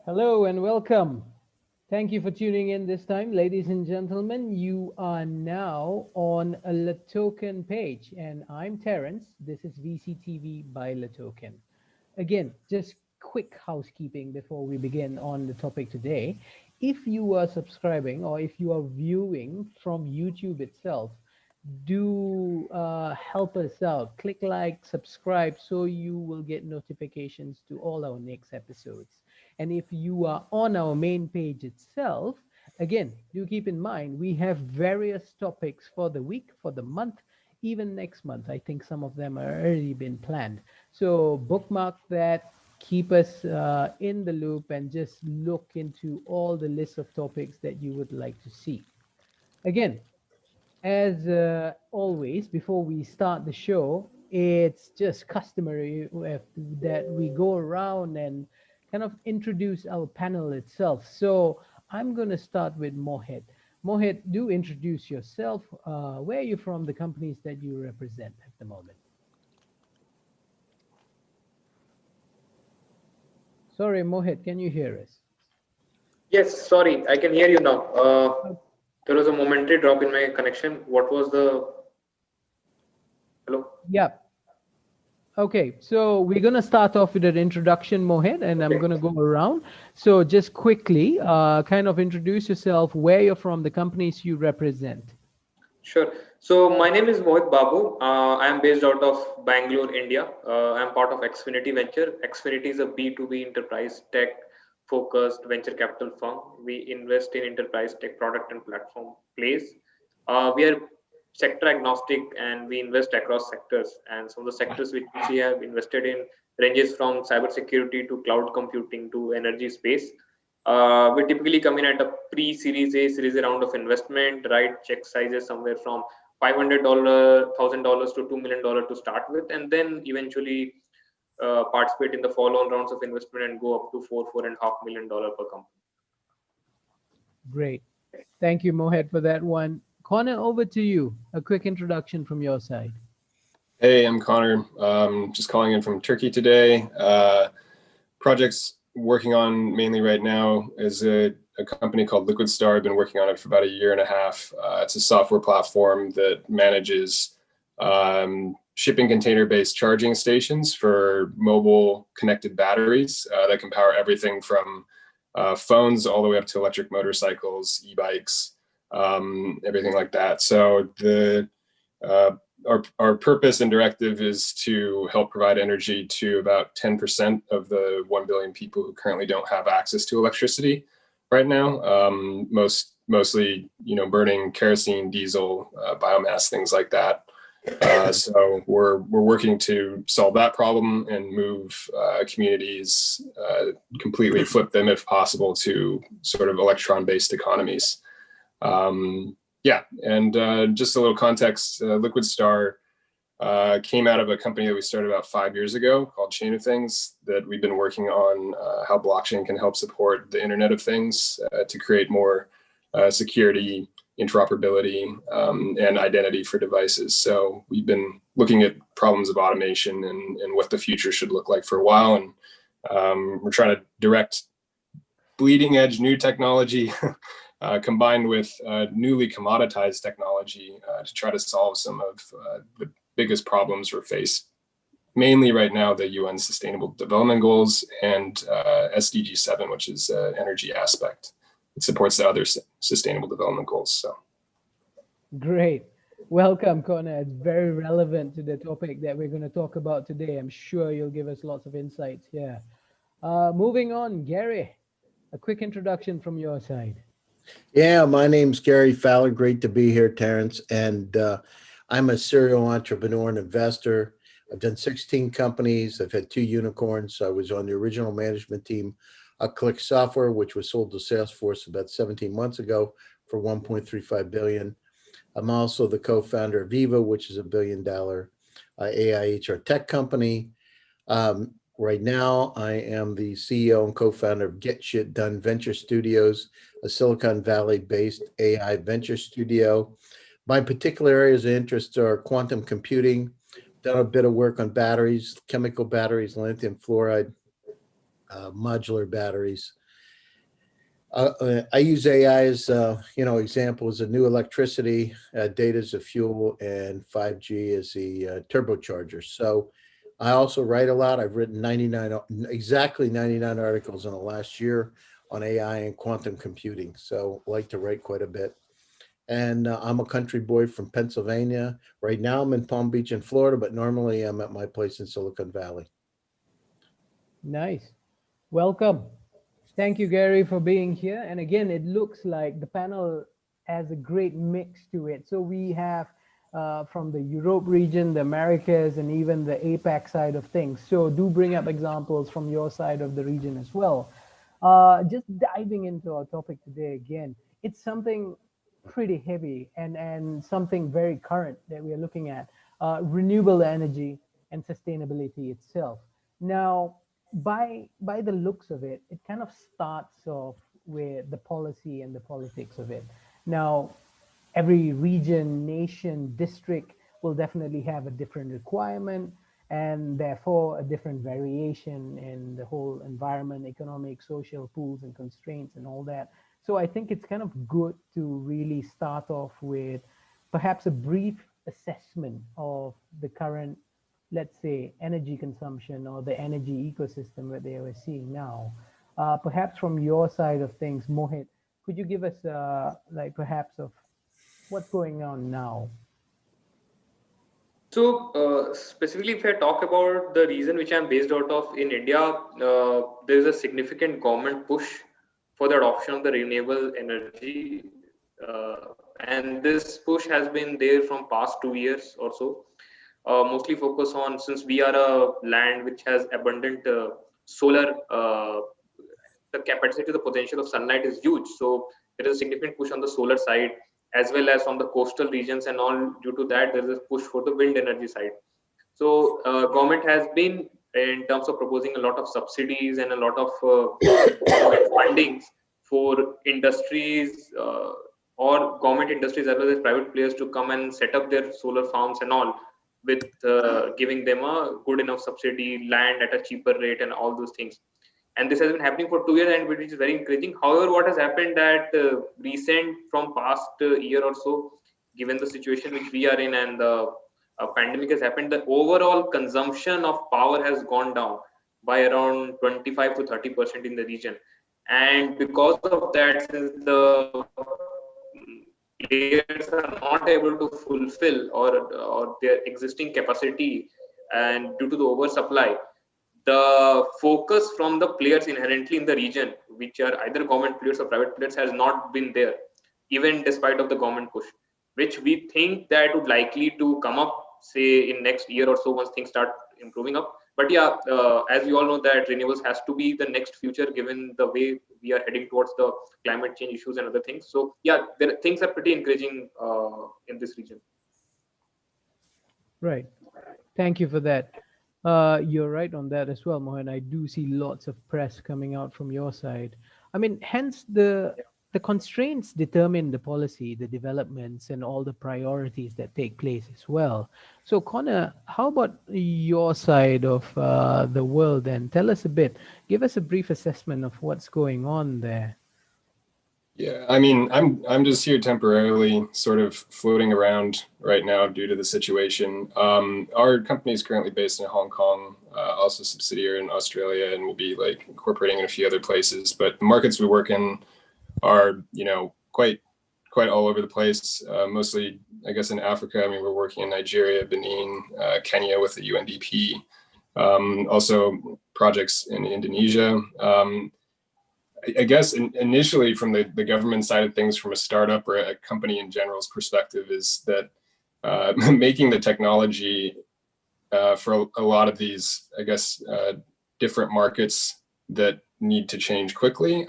Hello and welcome. Thank you for tuning in this time, ladies and gentlemen. You are now on a Latoken page, and I'm Terrence. This is VCTV by Latoken. Again, just quick housekeeping before we begin on the topic today. If you are subscribing or if you are viewing from YouTube itself, do help us out. Click like, subscribe, so you will get notifications to all our next episodes. And if you are on our main page itself, again, do keep in mind we have various topics for the week, for the month, even next month. I think some of them are already been planned. So bookmark that, keep us in the loop, and just look into all the list of topics that you would like to see. Again, as always, before we start the show, it's just customary that we go around and kind of introduce our panel itself. So I'm going to start with Mohit. Mohit, do introduce yourself. Where are you from, the companies that you represent at the moment? Sorry, Mohit, can you hear us? Yes, sorry, I can hear you now. Oh, There was a momentary drop in my connection. What was the hello? yeah. Okay, so we're going to start off with an introduction, Mohit, and I'm Okay, going to go around. So just quickly, kind of introduce yourself, where you're from, the companies you represent. sure. So my name is Mohit Babu. I am based out of Bangalore, India. I am part of Xfinity Venture. Xfinity is a B2B enterprise tech focused venture capital firm. We invest in enterprise tech product and platform plays. We are sector agnostic and we invest across sectors. And some of the sectors which we have invested in ranges from cybersecurity to cloud computing to energy space. We typically come in at a pre-series A, series A round of investment, right? Check sizes somewhere from $500, $1,000 to $2 million to start with, and then eventually participate in the follow-on rounds of investment and go up to $4.5 million per company. Great. Thank you, Mohit, for that one. Connor, over to you. A quick introduction from your side. Hey, I'm Connor. Just calling in from Turkey today. Projects working on mainly right now is a company called Liquid Star. I've been working on it for about a year and a half. It's a software platform that manages shipping container-based charging stations for mobile connected batteries that can power everything from phones all the way up to electric motorcycles, e-bikes, everything like that. So uh, our purpose and directive is to help provide energy to about 10% of the 1 billion people who currently don't have access to electricity right now. Mostly, burning kerosene, diesel, biomass, things like that. So we're working to solve that problem and move communities, completely flip them if possible to sort of electron-based economies. Yeah, and just a little context, Liquid Star came out of a company that we started about 5 years ago called Chain of Things, that we've been working on how blockchain can help support the Internet of Things to create more security, interoperability, and identity for devices. So we've been looking at problems of automation and what the future should look like for a while. And we're trying to direct bleeding edge new technology combined with newly commoditized technology to try to solve some of the biggest problems we're faced, mainly right now, the UN Sustainable Development Goals and SDG 7, which is energy aspect. It supports the other Sustainable Development Goals. So, Great. Welcome, Connor. It's very relevant to the topic that we're going to talk about today. I'm sure you'll give us lots of insights here. Moving on, Gary, a quick introduction from your side. Yeah, my name's Gary Fowler. Great to be here, Terrence. And I'm a serial entrepreneur and investor. I've done 16 companies. I've had 2 unicorns. I was on the original management team of Click Software, which was sold to Salesforce about 17 months ago for $1.35 billion. I'm also the co-founder of Viva, which is a $1 billion AI HR tech company. Right now, I am the CEO and co-founder of Get Shit Done Venture Studios, a Silicon Valley-based AI venture studio. My particular areas of interest are quantum computing, done a bit of work on batteries, chemical batteries, lithium fluoride, modular batteries, I use AI as, examples of new electricity, data as a fuel, and 5G as the turbocharger. So I also write a lot. I've written exactly 99 articles in the last year on AI and quantum computing. So I like to write quite a bit. And I'm a country boy from Pennsylvania. Right now I'm in Palm Beach in Florida, but normally I'm at my place in Silicon Valley. Nice. Welcome. Thank you, Gary, for being here. And again, it looks like the panel has a great mix to it. So we have from the Europe region, the Americas, and even the APAC side of things. So do bring up examples from your side of the region as well. Just diving into our topic today again, it's something pretty heavy and something very current that we are looking at, renewable energy and sustainability itself. Now, by the looks of it, it kind of starts off with the policy and the politics of it. Now, every region, nation, district will definitely have a different requirement and therefore a different variation in the whole environment, economic, social pools and constraints and all that. So I think it's kind of good to really start off with perhaps a brief assessment of the current, let's say, energy consumption or the energy ecosystem that they are seeing now. Perhaps from your side of things, Mohit, could you give us like perhaps of what's going on now? So specifically, if I talk about the region which I'm based out of in India, there is a significant government push for the adoption of the renewable energy, and this push has been there from past 2 years or so. Mostly focus on, since we are a land which has abundant solar, the capacity, the potential of sunlight is huge. So there is a significant push on the solar side, as well as on the coastal regions and all. Due to that, there is a push for the wind energy side. So government has been in terms of proposing a lot of subsidies and a lot of fundings for industries, or government industries as well as private players to come and set up their solar farms and all, with giving them a good enough subsidy, land at a cheaper rate and all those things. And this has been happening for 2 years, and which is very encouraging. However, what has happened that recent from past year or so, given the situation which we are in and the pandemic has happened, the overall consumption of power has gone down by around 25 to 30% in the region. And because of that, since the players are not able to fulfill or their existing capacity, and due to the oversupply, the focus from the players inherently in the region, which are either government players or private players, has not been there, even despite of the government push, which we think that would likely to come up, say, in next year or so once things start improving up. But yeah, as we all know that renewables has to be the next future, given the way we are heading towards the climate change issues and other things. So yeah, things are pretty encouraging in this region. Right. Thank you for that. You're right on that as well, Mohan. I do see lots of press coming out from your side. I mean, hence the constraints determine the policy, the developments, and all the priorities that take place as well. So, Connor, how about your side of the world? Then tell us a bit. Give us a brief assessment of what's going on there. Yeah, I mean, I'm just here temporarily, sort of floating around right now due to the situation. Our company is currently based in Hong Kong, also subsidiary in Australia, and we'll be like incorporating in a few other places. But the markets we work in are, quite all over the place. Mostly, I guess, in Africa. I mean, we're working in Nigeria, Benin, Kenya with the UNDP. Also projects in Indonesia. I guess initially from the government side of things, from a startup or a company in general's perspective, is that making the technology for a lot of these, I guess, different markets that need to change quickly,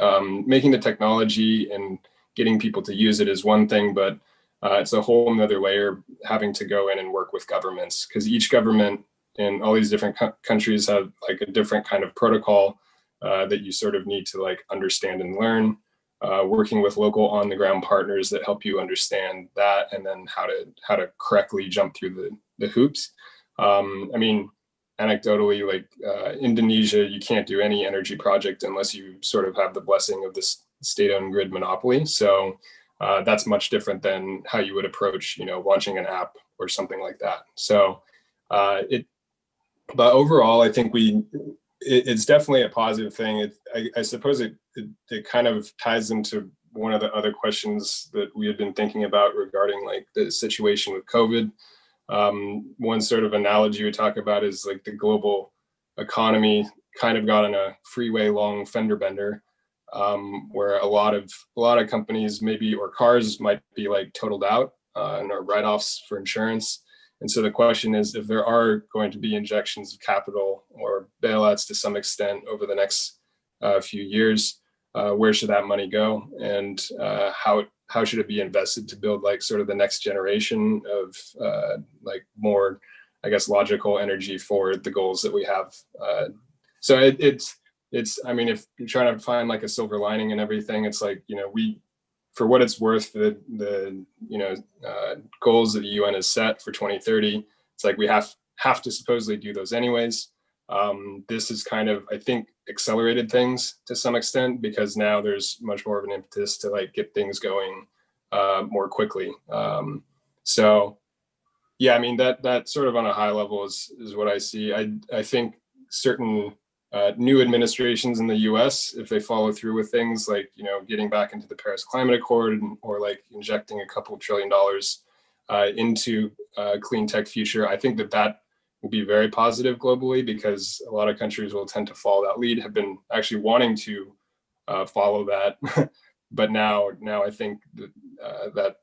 making the technology and getting people to use it is one thing, but it's a whole nother layer having to go in and work with governments, because each government in all these different countries have like a different kind of protocol that you sort of need to like understand and learn, working with local on the ground partners that help you understand that, and then how to correctly jump through the hoops. I mean, anecdotally, like Indonesia, you can't do any energy project unless you sort of have the blessing of this state-owned grid monopoly. So that's much different than how you would approach, launching an app or something like that. So but overall, I think it's definitely a positive thing. I suppose it kind of ties into one of the other questions that we had been thinking about regarding like the situation with COVID. One sort of analogy we talk about is like the global economy kind of got on a freeway long fender bender, where a lot of companies maybe, or cars might be like totaled out and are write-offs for insurance. And so the question is, if there are going to be injections of capital or bailouts to some extent over the next few years, where should that money go, and how should it be invested to build like sort of the next generation of like more, I guess, logical energy for the goals that we have. So it's I mean, if you're trying to find like a silver lining and everything, it's like, for what it's worth, the goals that the UN has set for 2030, it's like we have to supposedly do those anyways. This is kind of, I think, accelerated things to some extent, because now there's much more of an impetus to like get things going more quickly. So yeah, I mean, that sort of on a high level is what I see. I think certain new administrations in the US, if they follow through with things like, getting back into the Paris Climate Accord, or like injecting a couple $1 trillion into clean tech future, I think that will be very positive globally, because a lot of countries will tend to follow that lead, have been actually wanting to follow that. But now I think that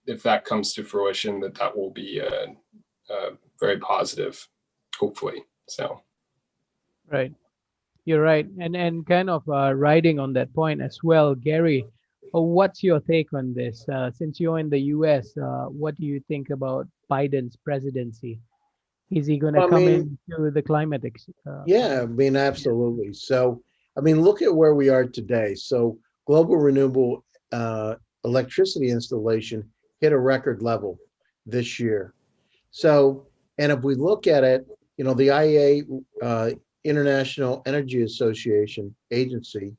if that comes to fruition, that will be very positive, hopefully. So. Right. You're right. And kind of riding on that point as well, Gary, what's your take on this? Since you're in the US, what do you think about Biden's presidency? Is he going to come into the climate? Yeah, I mean, absolutely. So, I mean, look at where we are today. So, global renewable electricity installation hit a record level this year. So, and if we look at it, the IEA, International Energy Association agency,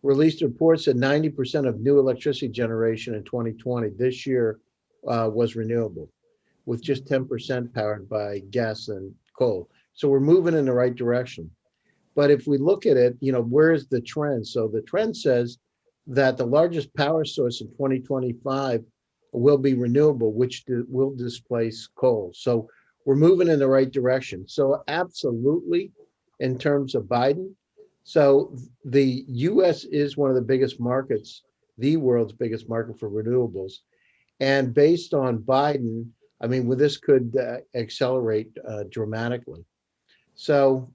released reports that 90% of new electricity generation in 2020 this year was renewable, with just 10% powered by gas and coal. So we're moving in the right direction. But if we look at it, where is the trend? So the trend says that the largest power source in 2025 will be renewable, which will displace coal. So we're moving in the right direction. So absolutely, in terms of Biden. So the US is one of the biggest markets, the world's biggest market for renewables. And based on Biden, I mean, well, this could accelerate dramatically. So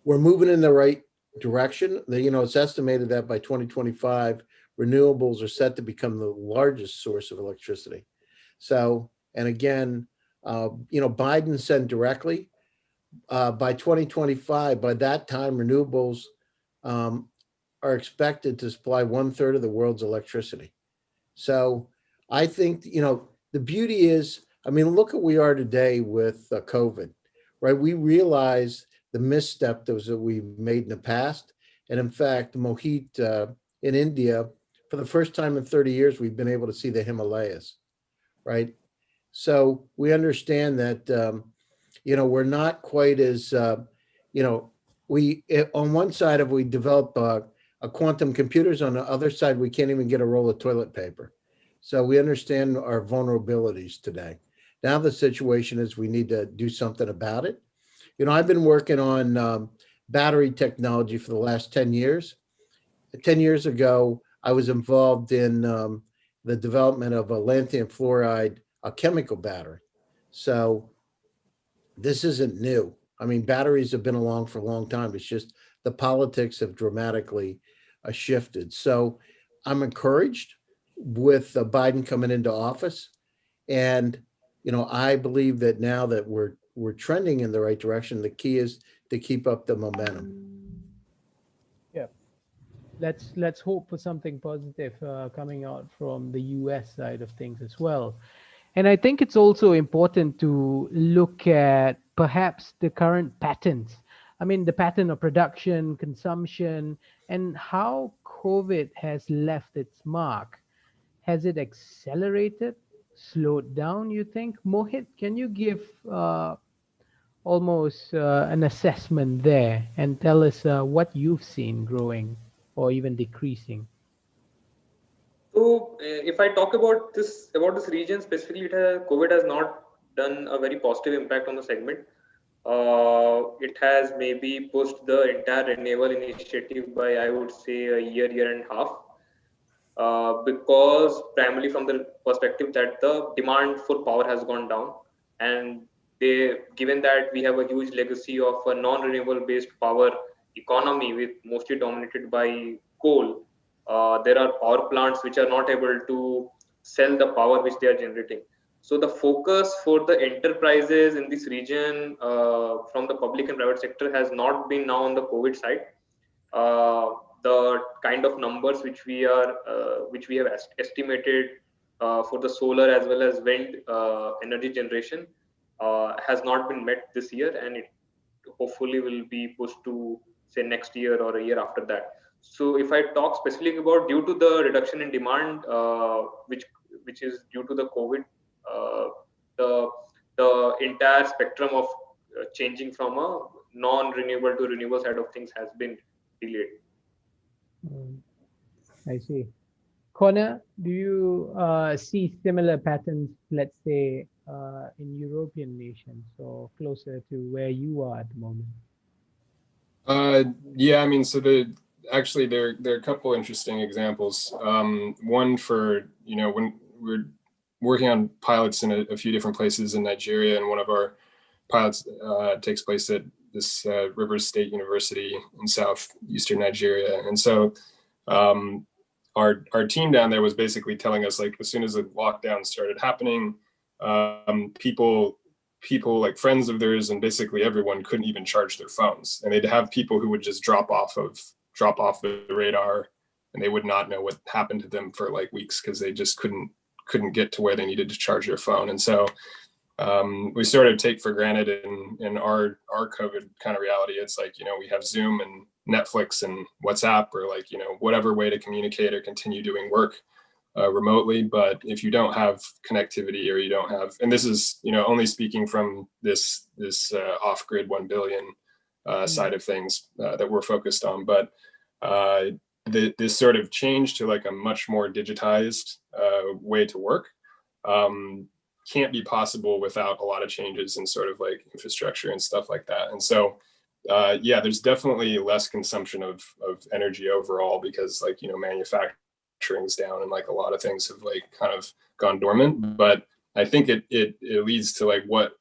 we're moving in the right direction. It's estimated that by 2025, renewables are set to become the largest source of electricity. So, and again, Biden said directly, by 2025, by that time, renewables are expected to supply 1/3 of the world's electricity. So I think, the beauty is, I mean, look at where we are today with COVID, right? We realize the misstep that we made in the past. And in fact, Mohit, in India, for the first time in 30 years, we've been able to see the Himalayas, right? So we understand that, we're not quite as, on one side, if we develop a quantum computers, on the other side, we can't even get a roll of toilet paper. So we understand our vulnerabilities today. Now the situation is we need to do something about it. I've been working on battery technology for the last 10 years. 10 years ago, I was involved in the development of a lanthanum fluoride, a chemical battery. So this isn't new. I mean, batteries have been along for a long time. It's just the politics have dramatically shifted. So I'm encouraged with Biden coming into office. And, I believe that now that we're trending in the right direction, the key is to keep up the momentum. Yeah. Let's hope for something positive coming out from the US side of things as well. And I think it's also important to look at perhaps the current patterns. I mean, the pattern of production, consumption, and how COVID has left its mark. Has it accelerated, slowed down, you think? Mohit, can you give almost an assessment there and tell us what you've seen growing or even decreasing? So, if I talk about this region specifically, COVID has not done a very positive impact on the segment. It has maybe pushed the entire renewable initiative by, I would say, a year and a half, because primarily from the perspective that the demand for power has gone down, and given that we have a huge legacy of a non-renewable based power economy with mostly dominated by coal, there are power plants which are not able to sell the power which they are generating. So the focus for the enterprises in this region, from the public and private sector, has not been now on the COVID side. The kind of numbers which we have estimated for the solar as well as wind energy generation has not been met this year, and it hopefully will be pushed to say next year or a year after that. So if I talk specifically about due to the reduction in demand, which is due to the COVID, uh, the the entire spectrum of changing from a non-renewable to renewable side of things has been delayed. Mm, I see. Connor, do you see similar patterns, let's say, in European nations or closer to where you are at the moment? Yeah, I mean, so actually there are a couple interesting examples. One for, when we're working on pilots in a few different places in Nigeria, and one of our pilots takes place at this Rivers State University in southeastern Nigeria. And so our team down there was basically telling us, like, as soon as the lockdown started happening, people like friends of theirs and basically everyone couldn't even charge their phones, and they'd have people who would just drop off the radar, and they would not know what happened to them for like weeks because they just couldn't get to where they needed to charge their phone. And so we sort of take for granted in our COVID kind of reality, it's like, we have Zoom and Netflix and WhatsApp, or like, whatever way to communicate or continue doing work remotely. But if you don't have connectivity, or you don't have, and this is, only speaking from this off-grid 1 billion side of things that we're focused on, but this sort of change to like a much more digitized way to work can't be possible without a lot of changes in sort of like infrastructure and stuff like that. And so yeah, there's definitely less consumption of energy overall, because like, manufacturing's down and like a lot of things have like kind of gone dormant. But I think it leads to like what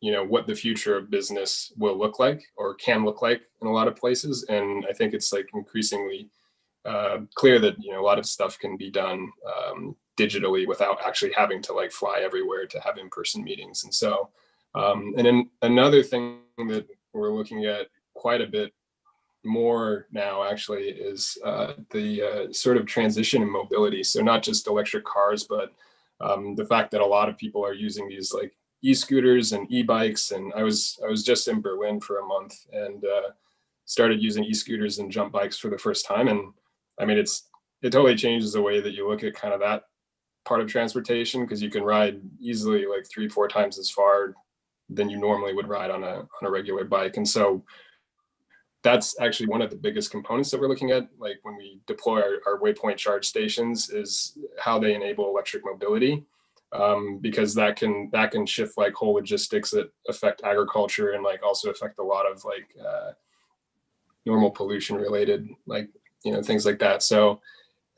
the future of business will look like, or can look like in a lot of places. And I think it's like increasingly clear that a lot of stuff can be done digitally without actually having to like fly everywhere to have in-person meetings. And so and then another thing that we're looking at quite a bit more now actually is the sort of transition in mobility. So not just electric cars, but the fact that a lot of people are using these like e-scooters and e-bikes. And I was just in Berlin for a month and started using e-scooters and jump bikes for the first time. And I mean, it totally changes the way that you look at kind of that part of transportation, because you can ride easily like 3-4 times as far than you normally would ride on a regular bike. And so that's actually one of the biggest components that we're looking at, like when we deploy our waypoint charge stations, is how they enable electric mobility, because that can shift like whole logistics that affect agriculture, and like also affect a lot of like normal pollution related, like things like that. So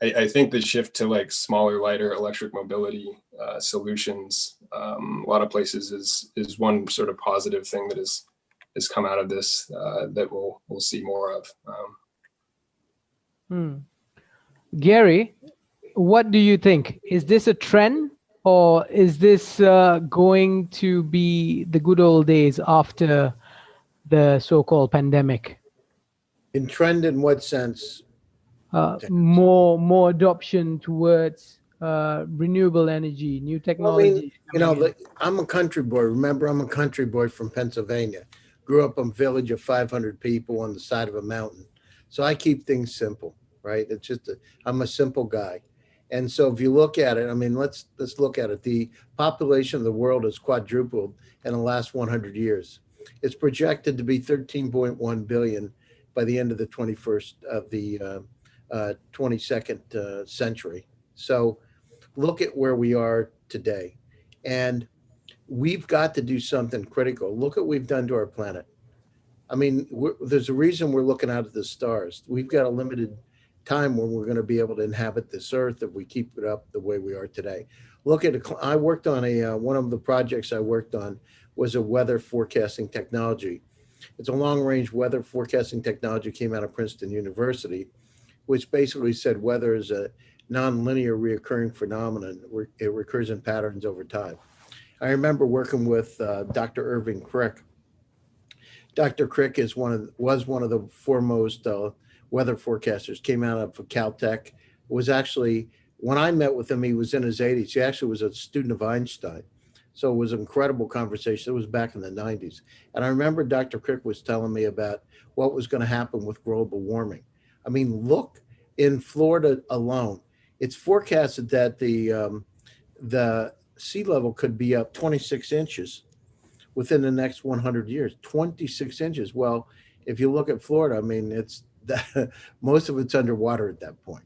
I think the shift to like smaller, lighter electric mobility solutions, a lot of places is one sort of positive thing that has come out of this that we'll see more of. Gary, what do you think? Is this a trend, or is this going to be the good old days after the so-called pandemic? In trend, in what sense? More adoption towards renewable energy, new Well, I mean, technologies coming in. I'm a country boy. Remember, I'm a country boy from Pennsylvania. Grew up in a village of 500 people on the side of a mountain. So I keep things simple, right? I'm a simple guy. And so if you look at it, I mean, let's look at it. The population of the world has quadrupled in the last 100 years. It's projected to be 13.1 billion by the end of the 21st of the 22nd century. So look at where we are today. And we've got to do something critical. Look at what we've done to our planet. I mean, there's a reason we're looking out at the stars. We've got a limited time when we're going to be able to inhabit this earth if we keep it up the way we are today. Look at I worked on one of the projects I worked on was a weather forecasting technology. It's a long range weather forecasting technology, came out of Princeton University, which basically said weather is a nonlinear reoccurring phenomenon. It recurs in patterns over time. I remember working with Dr. Irving Crick. Dr. Crick was one of the foremost weather forecasters. Came out of Caltech. Was actually, when I met with him, he was in his 80s. He actually was a student of Einstein. So it was an incredible conversation. It was back in the 90s. And I remember Dr. Crick was telling me about what was going to happen with global warming. I mean, look, in Florida alone, it's forecasted that the sea level could be up 26 inches within the next 100 years. 26 inches. Well, if you look at Florida, I mean, most of it's underwater at that point.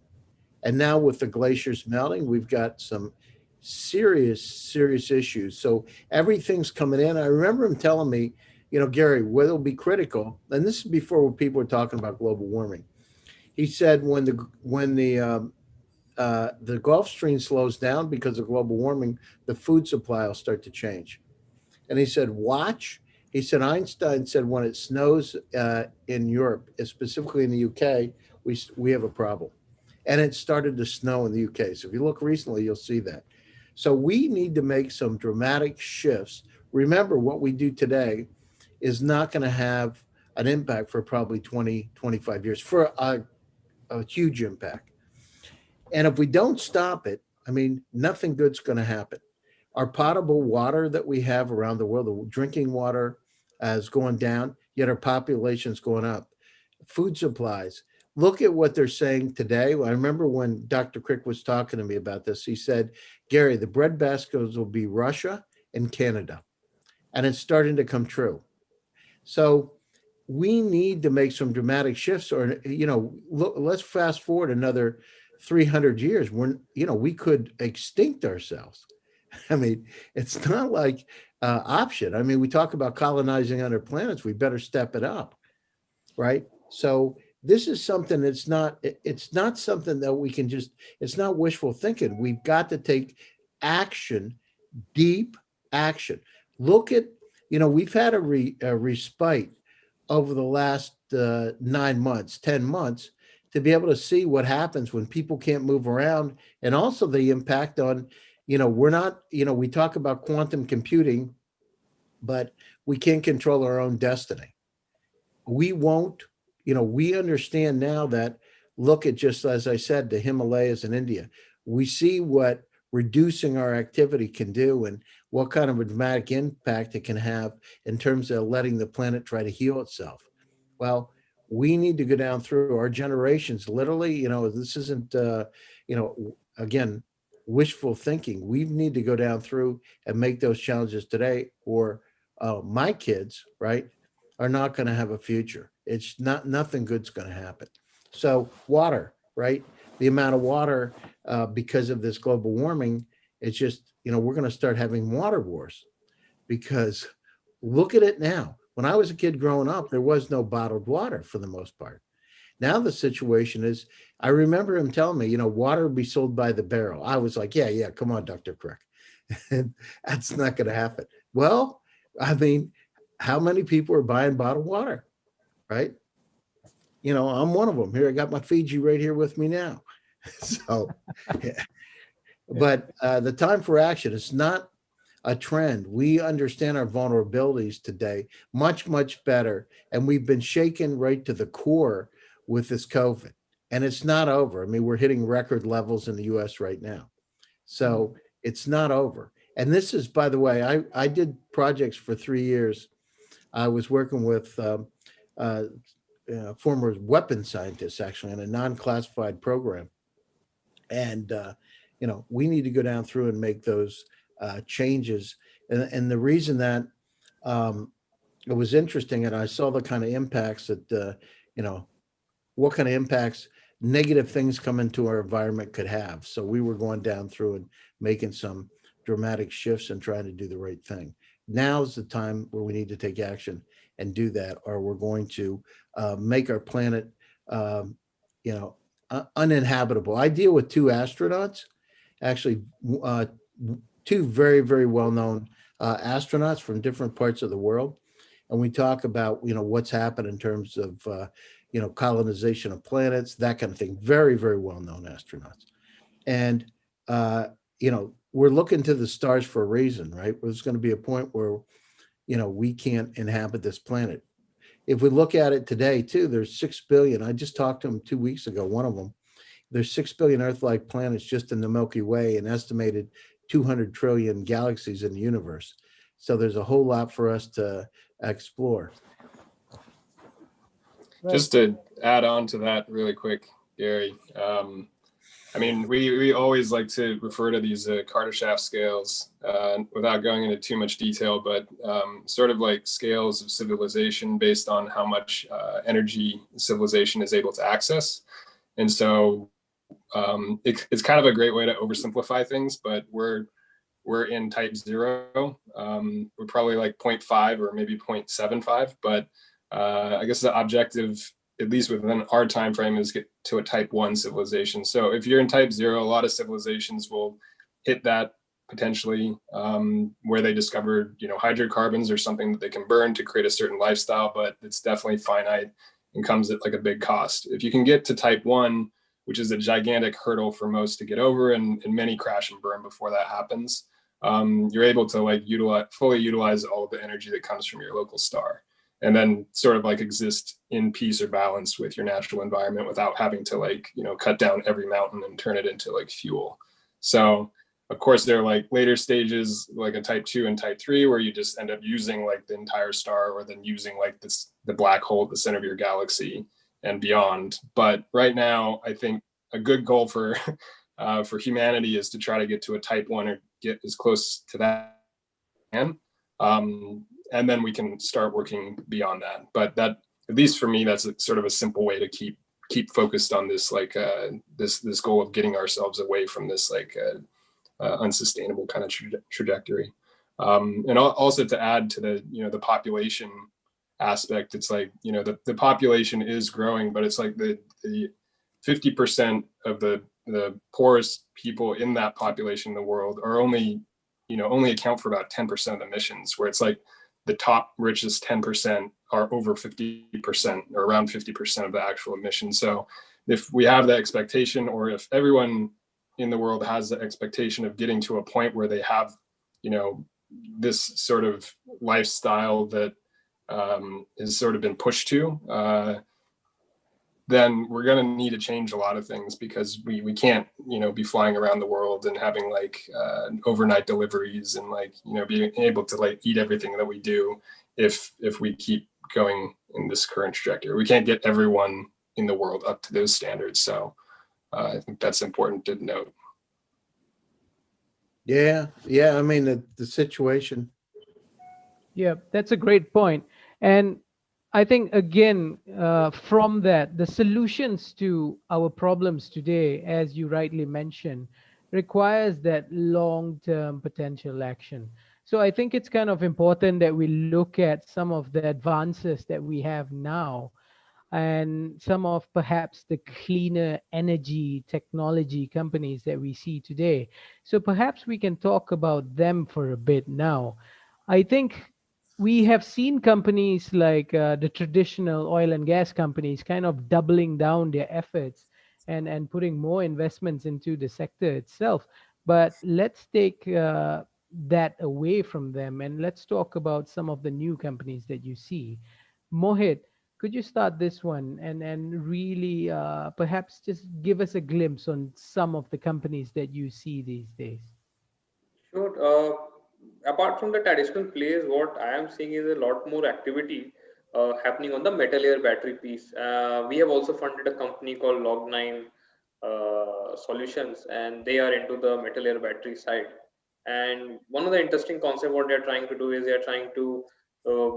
And now with the glaciers melting, we've got some serious issues. So everything's coming in. I remember him telling me, Gary, what'll be critical, and this is before people were talking about global warming. He said when the Gulf Stream slows down because of global warming, the food supply will start to change. And he said, watch. He said, Einstein said, when it snows in Europe, specifically in the UK, we have a problem. And it started to snow in the UK. So if you look recently, you'll see that. So we need to make some dramatic shifts. Remember, what we do today is not going to have an impact for probably 20, 25 years, for a huge impact. And if we don't stop it, I mean, nothing good's going to happen. Our potable water that we have around the world, the drinking water is going down, yet our population's going up. Food supplies. Look at what they're saying today. I remember when Dr. Crick was talking to me about this, he said, Gary, the breadbaskets will be Russia and Canada. And it's starting to come true. So we need to make some dramatic shifts, or, let's fast forward another 300 years when, we could extinct ourselves. I mean, it's not like option. I mean, we talk about colonizing other planets. We better step it up, right? So this is something it's not something that we can just, it's not wishful thinking. We've got to take action, deep action. Look at, we've had a respite over the last 9 months, 10 months, to be able to see what happens when people can't move around, and also the impact on, we're not, we talk about quantum computing, but we can't control our own destiny. We won't, we understand now that, look at, just as I said, the Himalayas in India. We see what reducing our activity can do and what kind of a dramatic impact it can have in terms of letting the planet try to heal itself. Well, we need to go down through our generations, literally, this isn't, again, wishful thinking. We need to go down through and make those challenges today, or my kids, right, are not going to have a future. It's nothing good's going to happen. So water, right? The amount of water because of this global warming, it's just, we're going to start having water wars, because look at it now. When I was a kid growing up, there was no bottled water for the most part. Now the situation is, I remember him telling me, water would be sold by the barrel. I was like, yeah, come on, Dr. Crick. That's not going to happen. Well, I mean, how many people are buying bottled water, right? I'm one of them. Here, I got my Fiji right here with me now. So, yeah. But the time for action is not a trend. We understand our vulnerabilities today much, much better. And we've been shaken right to the core with this COVID. And it's not over. I mean, we're hitting record levels in the US right now. Mhm. So it's not over. And this is, by the way, I did projects for 3 years. I was working with uh, former weapons scientists actually in a non-classified program, and we need to go down through and make those changes. And the reason that um, it was interesting, and I saw the kind of impacts that you know what kind of impacts negative things come into our environment could have. So we were going down through and making some dramatic shifts and trying to do the right thing. Now's the time where we need to take action and do that, or we're going to make our planet, um, uninhabitable. I deal with two astronauts, actually, uh, two very, very well known astronauts from different parts of the world, and we talk about what's happened in terms of colonization of planets, that kind of thing. Very, very well known astronauts, and we're looking to the stars for a reason, right? There's going to be a point where we can't inhabit this planet. If we look at it today too, there's 6 billion. I just talked to them 2 weeks ago. One of them, there's 6 billion Earth-like planets just in the Milky Way, and estimated 200 trillion galaxies in the universe. So there's a whole lot for us to explore. Right. Just to add on to that really quick, Gary. I mean, we always like to refer to these Kardashev scales without going into too much detail, but sort of like scales of civilization based on how much energy civilization is able to access. And so it's kind of a great way to oversimplify things, but we're in type 0. We're probably like 0.5 or maybe 0.75, but I guess the objective, at least within our time frame, is get to a type 1 civilization. So if you're in type 0, a lot of civilizations will hit that potentially, where they discovered hydrocarbons or something that they can burn to create a certain lifestyle, but it's definitely finite and comes at like a big cost. If you can get to type 1, which is a gigantic hurdle for most to get over, and many crash and burn before that happens, you're able to like fully utilize all of the energy that comes from your local star, and then sort of like exist in peace or balance with your natural environment without having to like cut down every mountain and turn it into like fuel. So of course there are like later stages like a type 2 and type 3 where you just end up using like the entire star, or then using like the black hole at the center of your galaxy and beyond. But right now I think a good goal for humanity is to try to get to a type 1 or get as close to that as and then we can start working beyond that. But that, at least for me, that's sort of a simple way to keep focused on this like this goal of getting ourselves away from this like unsustainable kind of trajectory. And also to add to the population aspect, it's like the population is growing, but it's like the 50% of the poorest people in that population in the world are only account for about 10% of emissions, where it's like the top richest 10% are over 50% or around 50% of the actual emissions. So if we have that expectation, or if everyone in the world has the expectation of getting to a point where they have this sort of lifestyle that has sort of been pushed to, then we're going to need to change a lot of things, because we can't be flying around the world and having like overnight deliveries and like being able to like eat everything that we do if we keep going in this current trajectory. We can't get everyone in the world up to those standards. So I think that's important to note. Yeah, I mean the situation. Yeah, that's a great point. And I think, again, from that, the solutions to our problems today, as you rightly mentioned, requires that long term potential action. So I think it's kind of important that we look at some of the advances that we have now, and some of perhaps the cleaner energy technology companies that we see today. So perhaps we can talk about them for a bit now. I think we have seen companies like the traditional oil and gas companies kind of doubling down their efforts and putting more investments into the sector itself. But let's take that away from them, and let's talk about some of the new companies that you see. Mohit, Could you start this one and really perhaps just give us a glimpse on some of the companies that you see these days? Sure. Apart from the traditional plays, what I am seeing is a lot more activity happening on the metal air battery piece. We have also funded a company called Log9 Solutions, and they are into the metal air battery side. And one of the interesting concept what they are trying to do is they are trying to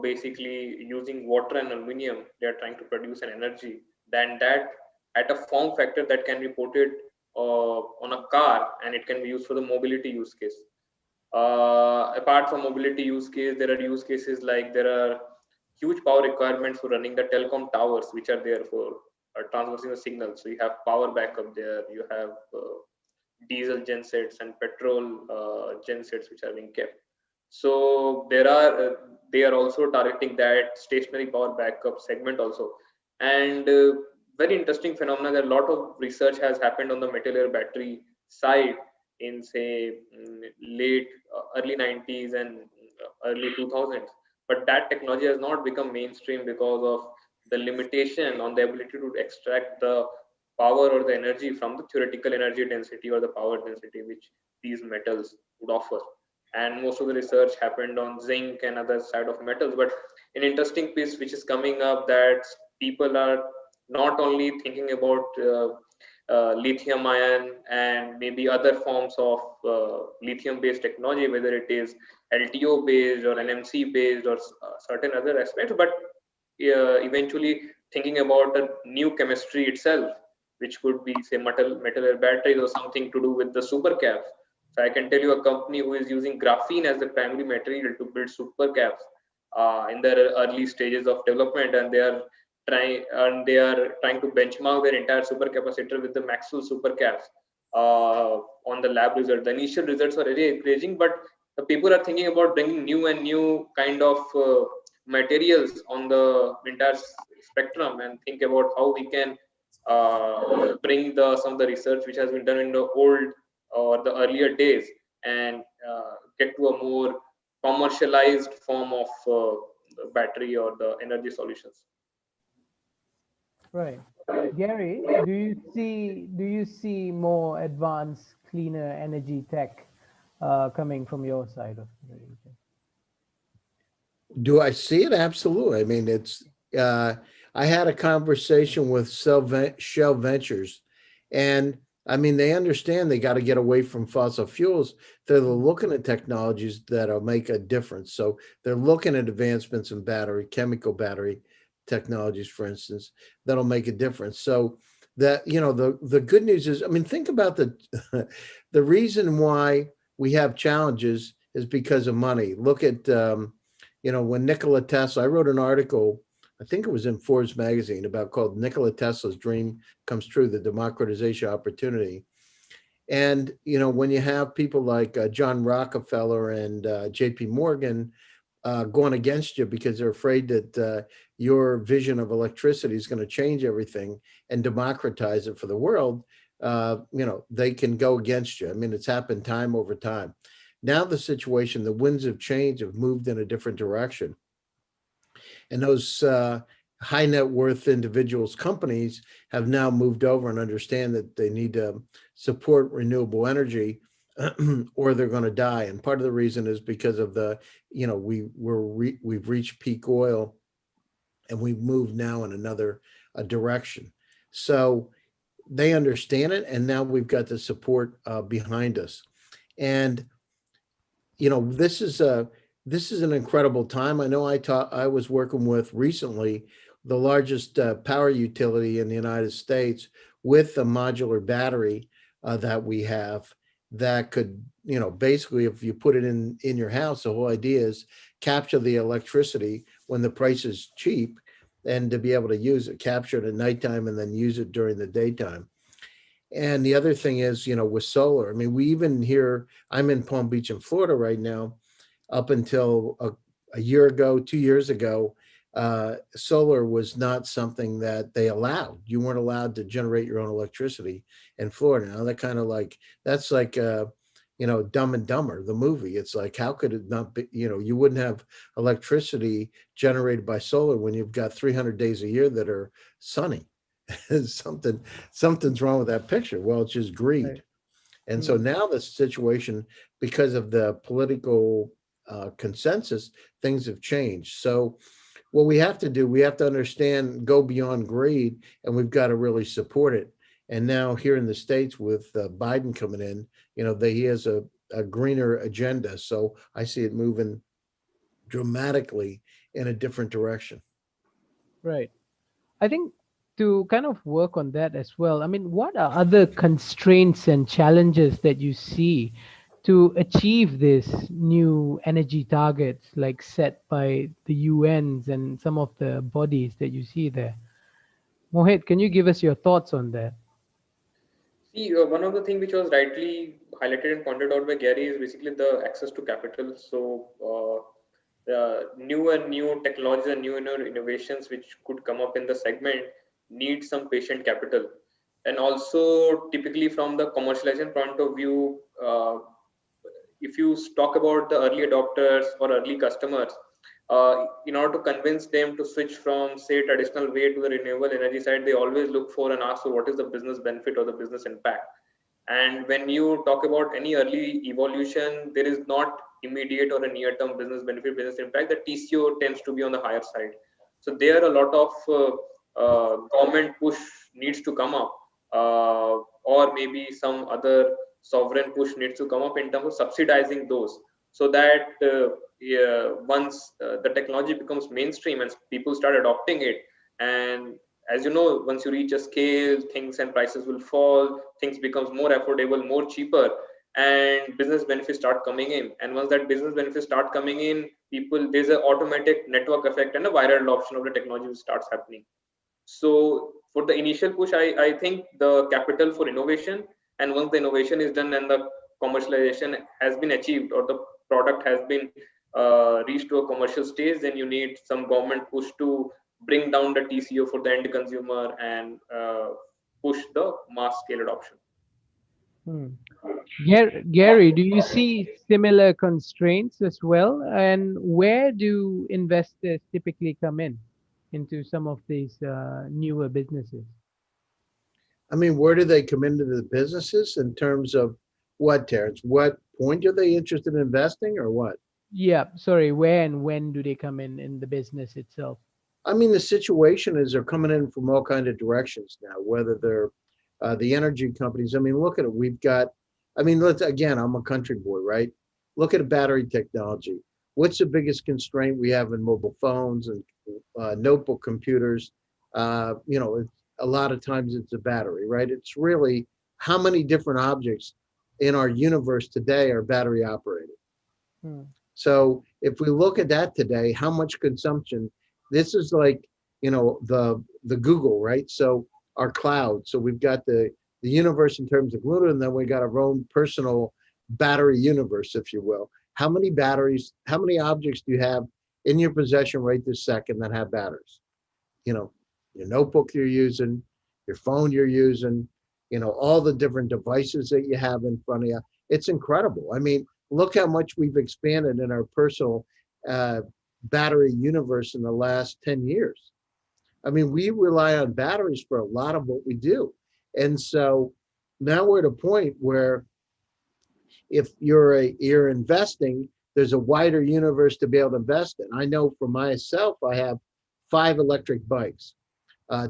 basically using water and aluminum. They are trying to produce an energy. Then that at a form factor that can be ported on a car, and it can be used for the mobility use case. Apart from mobility use case, there are use cases like there are huge power requirements for running the telecom towers, which are there for transversing the signal. So you have power backup there, you have diesel gensets and petrol gensets which are being kept. So they are also targeting that stationary power backup segment also. And very interesting phenomena. That a lot of research has happened on the metal air battery side in say late early 90s and early 2000s, but that technology has not become mainstream because of the limitation on the ability to extract the power or the energy from the theoretical energy density or the power density which these metals would offer. And most of the research happened on zinc and other side of metals. But an interesting piece which is coming up, that people are not only thinking about lithium ion and maybe other forms of lithium based technology, whether it is LTO based or NMC based or certain other aspects, but eventually thinking about the new chemistry itself, which could be say metal air batteries or something to do with the supercaps. So I can tell you a company who is using graphene as the primary material to build supercaps in their early stages of development, and they are trying to benchmark their entire supercapacitor with the Maxwell supercaps on the lab result. The initial results are very encouraging, but the people are thinking about bringing new and new kind of materials on the entire spectrum, and think about how we can bring the some of the research which has been done in the old or the earlier days, and get to a more commercialized form of battery or the energy solutions. Right. Gary, do you see more advanced, cleaner energy tech coming from your side of the region? Do I see it? Absolutely. I mean, uh, I had a conversation with Shell Ventures, and I mean, they understand they got to get away from fossil fuels. They're looking at technologies that'll make a difference. So they're looking at advancements in battery, chemical battery technologies, for instance, that'll make a difference. So that, the good news is, I mean, think about the reason why we have challenges is because of money. Look at, when Nikola Tesla, I wrote an article, I think it was in Forbes magazine, about called Nikola Tesla's Dream Comes True, the democratization opportunity. And, when you have people like John Rockefeller and JP Morgan going against you because they're afraid that your vision of electricity is going to change everything and democratize it for the world, they can go against you. I mean, it's happened time over time. Now the situation, the winds of change have moved in a different direction. And those high net worth individuals, companies have now moved over and understand that they need to support renewable energy or they're going to die. And part of the reason is because of we've reached peak oil and we've moved now in another direction. So they understand it, and now we've got the support behind us. And this is an incredible time. I know I was working with recently the largest power utility in the United States with a modular battery that we have that could, basically, if you put it in your house, the whole idea is capture the electricity when the price is cheap and to be able to use it, capture it at nighttime and then use it during the daytime. And the other thing is, with solar, I mean, we even here, I'm in Palm Beach in Florida right now. Up until a year ago, 2 years ago, solar was not something that they allowed. You weren't allowed to generate your own electricity in Florida. Now that's like Dumb and Dumber, the movie. It's like, how could it not be, you wouldn't have electricity generated by solar when you've got 300 days a year that are sunny. Something's wrong with that picture. Well, it's just Right. greed. And so Mm. now the situation, because of the political consensus, things have changed. So what we have to do, we have to understand, go beyond greed, and we've got to really support it. And now here in the States with Biden coming in, he has a greener agenda. So I see it moving dramatically in a different direction. Right. I think to kind of work on that as well, I mean, what are other constraints and challenges that you see to achieve this new energy targets like set by the UNs and some of the bodies that you see there? Mohit, can you give us your thoughts on that? See, one of the things which was rightly highlighted and pointed out by Gary is basically the access to capital. So, new and new technologies and new innovations which could come up in the segment need some patient capital. And also, typically from the commercialization point of view, if you talk about the early adopters or early customers, in order to convince them to switch from, say, traditional way to the renewable energy side, they always look for and ask for what is the business benefit or the business impact. And when you talk about any early evolution, there is not immediate or a near term business benefit, business impact. The TCO tends to be on the higher side. So there a lot of government push needs to come up, or maybe some other sovereign push needs to come up in terms of subsidizing those, so that yeah, once the technology becomes mainstream and people start adopting it, and as you know, once you reach a scale, things and prices will fall, things becomes more affordable, more cheaper, and business benefits start coming in. And once that business benefits start coming in, people, there's an automatic network effect and a viral adoption of the technology starts happening. So for the initial push, I think the capital for innovation, and once the innovation is done and the commercialization has been achieved or the product has been reached to a commercial stage, then you need some government push to bring down the TCO for the end consumer and push the mass scale adoption. Hmm. Gary, do you see similar constraints as well? And where do investors typically come in into some of these newer businesses? I mean, where do they come into the businesses in terms of what, Terrence? What point are they interested in investing or what? Yeah, sorry, where and when do they come in the business itself? I mean, the situation is they're coming in from all kind of directions now, whether they're the energy companies. I mean, look at it. We've got, I mean, let's again, I'm a country boy, right? Look at battery technology. What's the biggest constraint we have in mobile phones and notebook computers? A lot of times it's a battery, right? It's really how many different objects in our universe today are battery operated. Hmm. So if we look at that today, how much consumption, this is like, the Google, right? So our cloud. So we've got the universe in terms of Luna, and then we got our own personal battery universe, if you will. How many batteries, how many objects do you have in your possession right this second that have batteries? You know, your notebook you're using, your phone you're using, all the different devices that you have in front of you. It's incredible. I mean, look how much we've expanded in our personal uh, battery universe in the last 10 years. I mean, we rely on batteries for a lot of what we do. And so now we're at a point where if you're investing, there's a wider universe to be able to invest in. I know for myself, I have 5 electric bikes.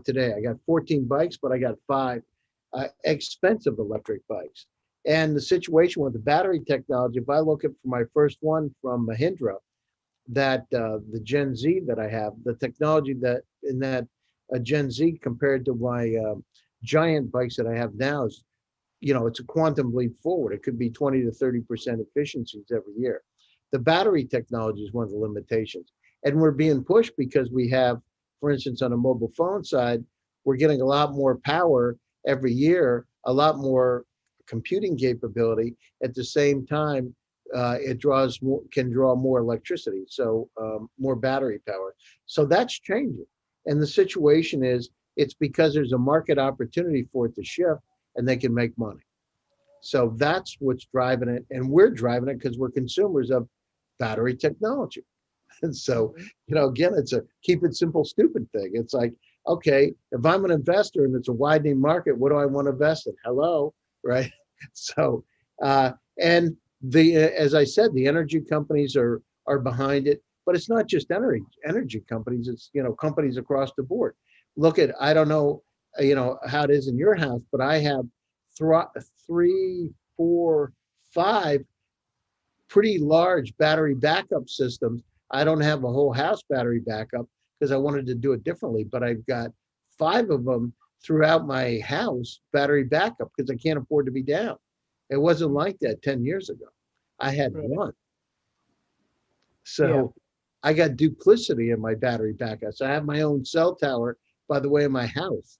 Today. I got 14 bikes, but I got 5 expensive electric bikes. And the situation with the battery technology, if I look at for my first one from Mahindra, that the Gen Z that I have, the technology that in that Gen Z compared to my giant bikes that I have now is, it's a quantum leap forward. It could be 20 to 30% efficiencies every year. The battery technology is one of the limitations. And we're being pushed because we have, for instance, on a mobile phone side, we're getting a lot more power every year, a lot more computing capability. At the same time, it can draw more electricity, so more battery power. So that's changing. And the situation is, it's because there's a market opportunity for it to shift and they can make money. So that's what's driving it. And we're driving it because we're consumers of battery technology. And so, again, it's a keep it simple, stupid thing. It's like, okay, if I'm an investor and it's a widening market, what do I want to invest in? Hello, right? So, and as I said, the energy companies are behind it, but it's not just energy companies. It's companies across the board. Look at, I don't know, how it is in your house, but I have three, four, five pretty large battery backup systems. I don't have a whole house battery backup because I wanted to do it differently, but I've got 5 of them throughout my house battery backup because I can't afford to be down. It wasn't like that 10 years ago. I had Right. one. Yeah. So I got duplicity in my battery backup. So I have my own cell tower, by the way, in my house.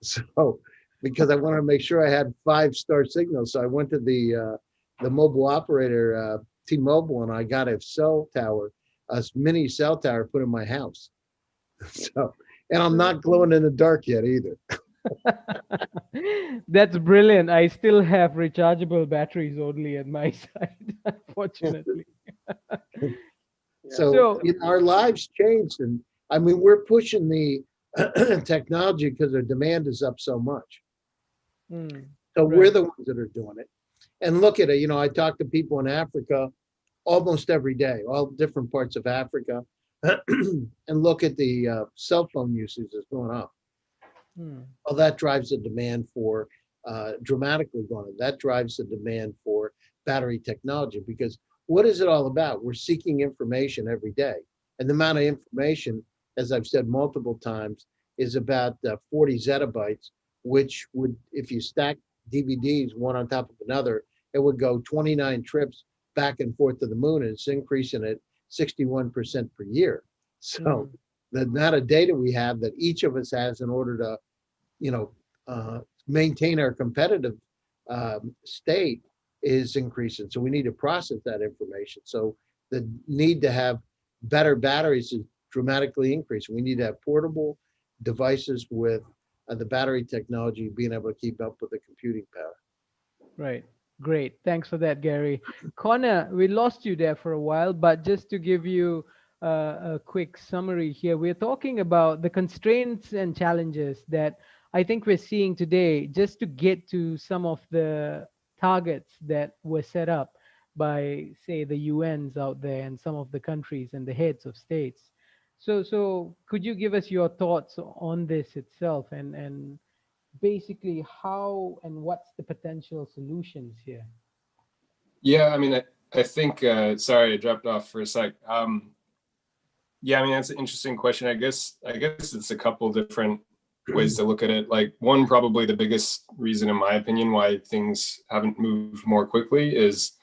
So because I wanted to make sure I had 5-star signals. So I went to the mobile operator, T-Mobile, and I got a cell tower, a mini cell tower put in my house. So, and I'm not glowing in the dark yet either. That's brilliant. I still have rechargeable batteries only at my side, unfortunately. So So, our lives changed, and I mean we're pushing the technology because the demand is up so much. mm, So we're right. the ones that are doing it. And look at it. I talk to people in Africa almost every day, all different parts of Africa, and look at the cell phone usage is going up. Mm, Well, that drives the demand for dramatically going up. That drives the demand for battery technology because what is it all about? We're seeking information every day. And the amount of information, as I've said multiple times, is about 40 zettabytes, which would, if you stack DVDs one on top of another, it would go 29 trips back and forth to the moon, and it's increasing at 61% per year. So mm, the amount of data we have that each of us has in order to you know, maintain our competitive state is increasing. So we need to process that information. So the need to have better batteries is dramatically increasing. We need to have portable devices with the battery technology being able to keep up with the computing power. right. Great. Thanks for that, Gary. Connor, we lost you there for a while, but just to give you a quick summary here, we're talking about the constraints and challenges that I think we're seeing today just to get to some of the targets that were set up by, say, the UNs out there and some of the countries and the heads of states. So could you give us your thoughts on this itself and basically how and what's the potential solutions here? Yeah, I mean, I think, sorry, I dropped off for a sec. Yeah, I mean, that's an interesting question. I guess it's a couple different ways to look at it. Like one, probably the biggest reason, in my opinion, why things haven't moved more quickly is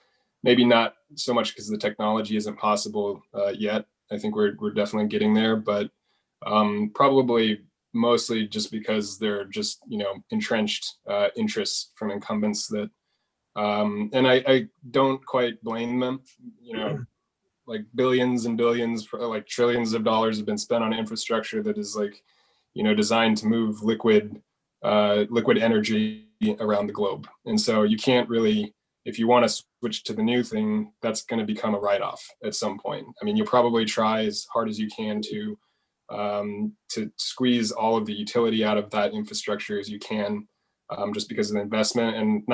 maybe not so much because the technology isn't possible yet. I think we're definitely getting there, but probably mostly just because there are just entrenched interests from incumbents that, and I don't quite blame them. Like billions and billions, like trillions of dollars have been spent on infrastructure that is like, designed to move liquid energy around the globe. And so you can't really, if you want to switch to the new thing, that's going to become a write-off at some point. I mean, you'll probably try as hard as you can to squeeze all of the utility out of that infrastructure as you can, just because of the investment. And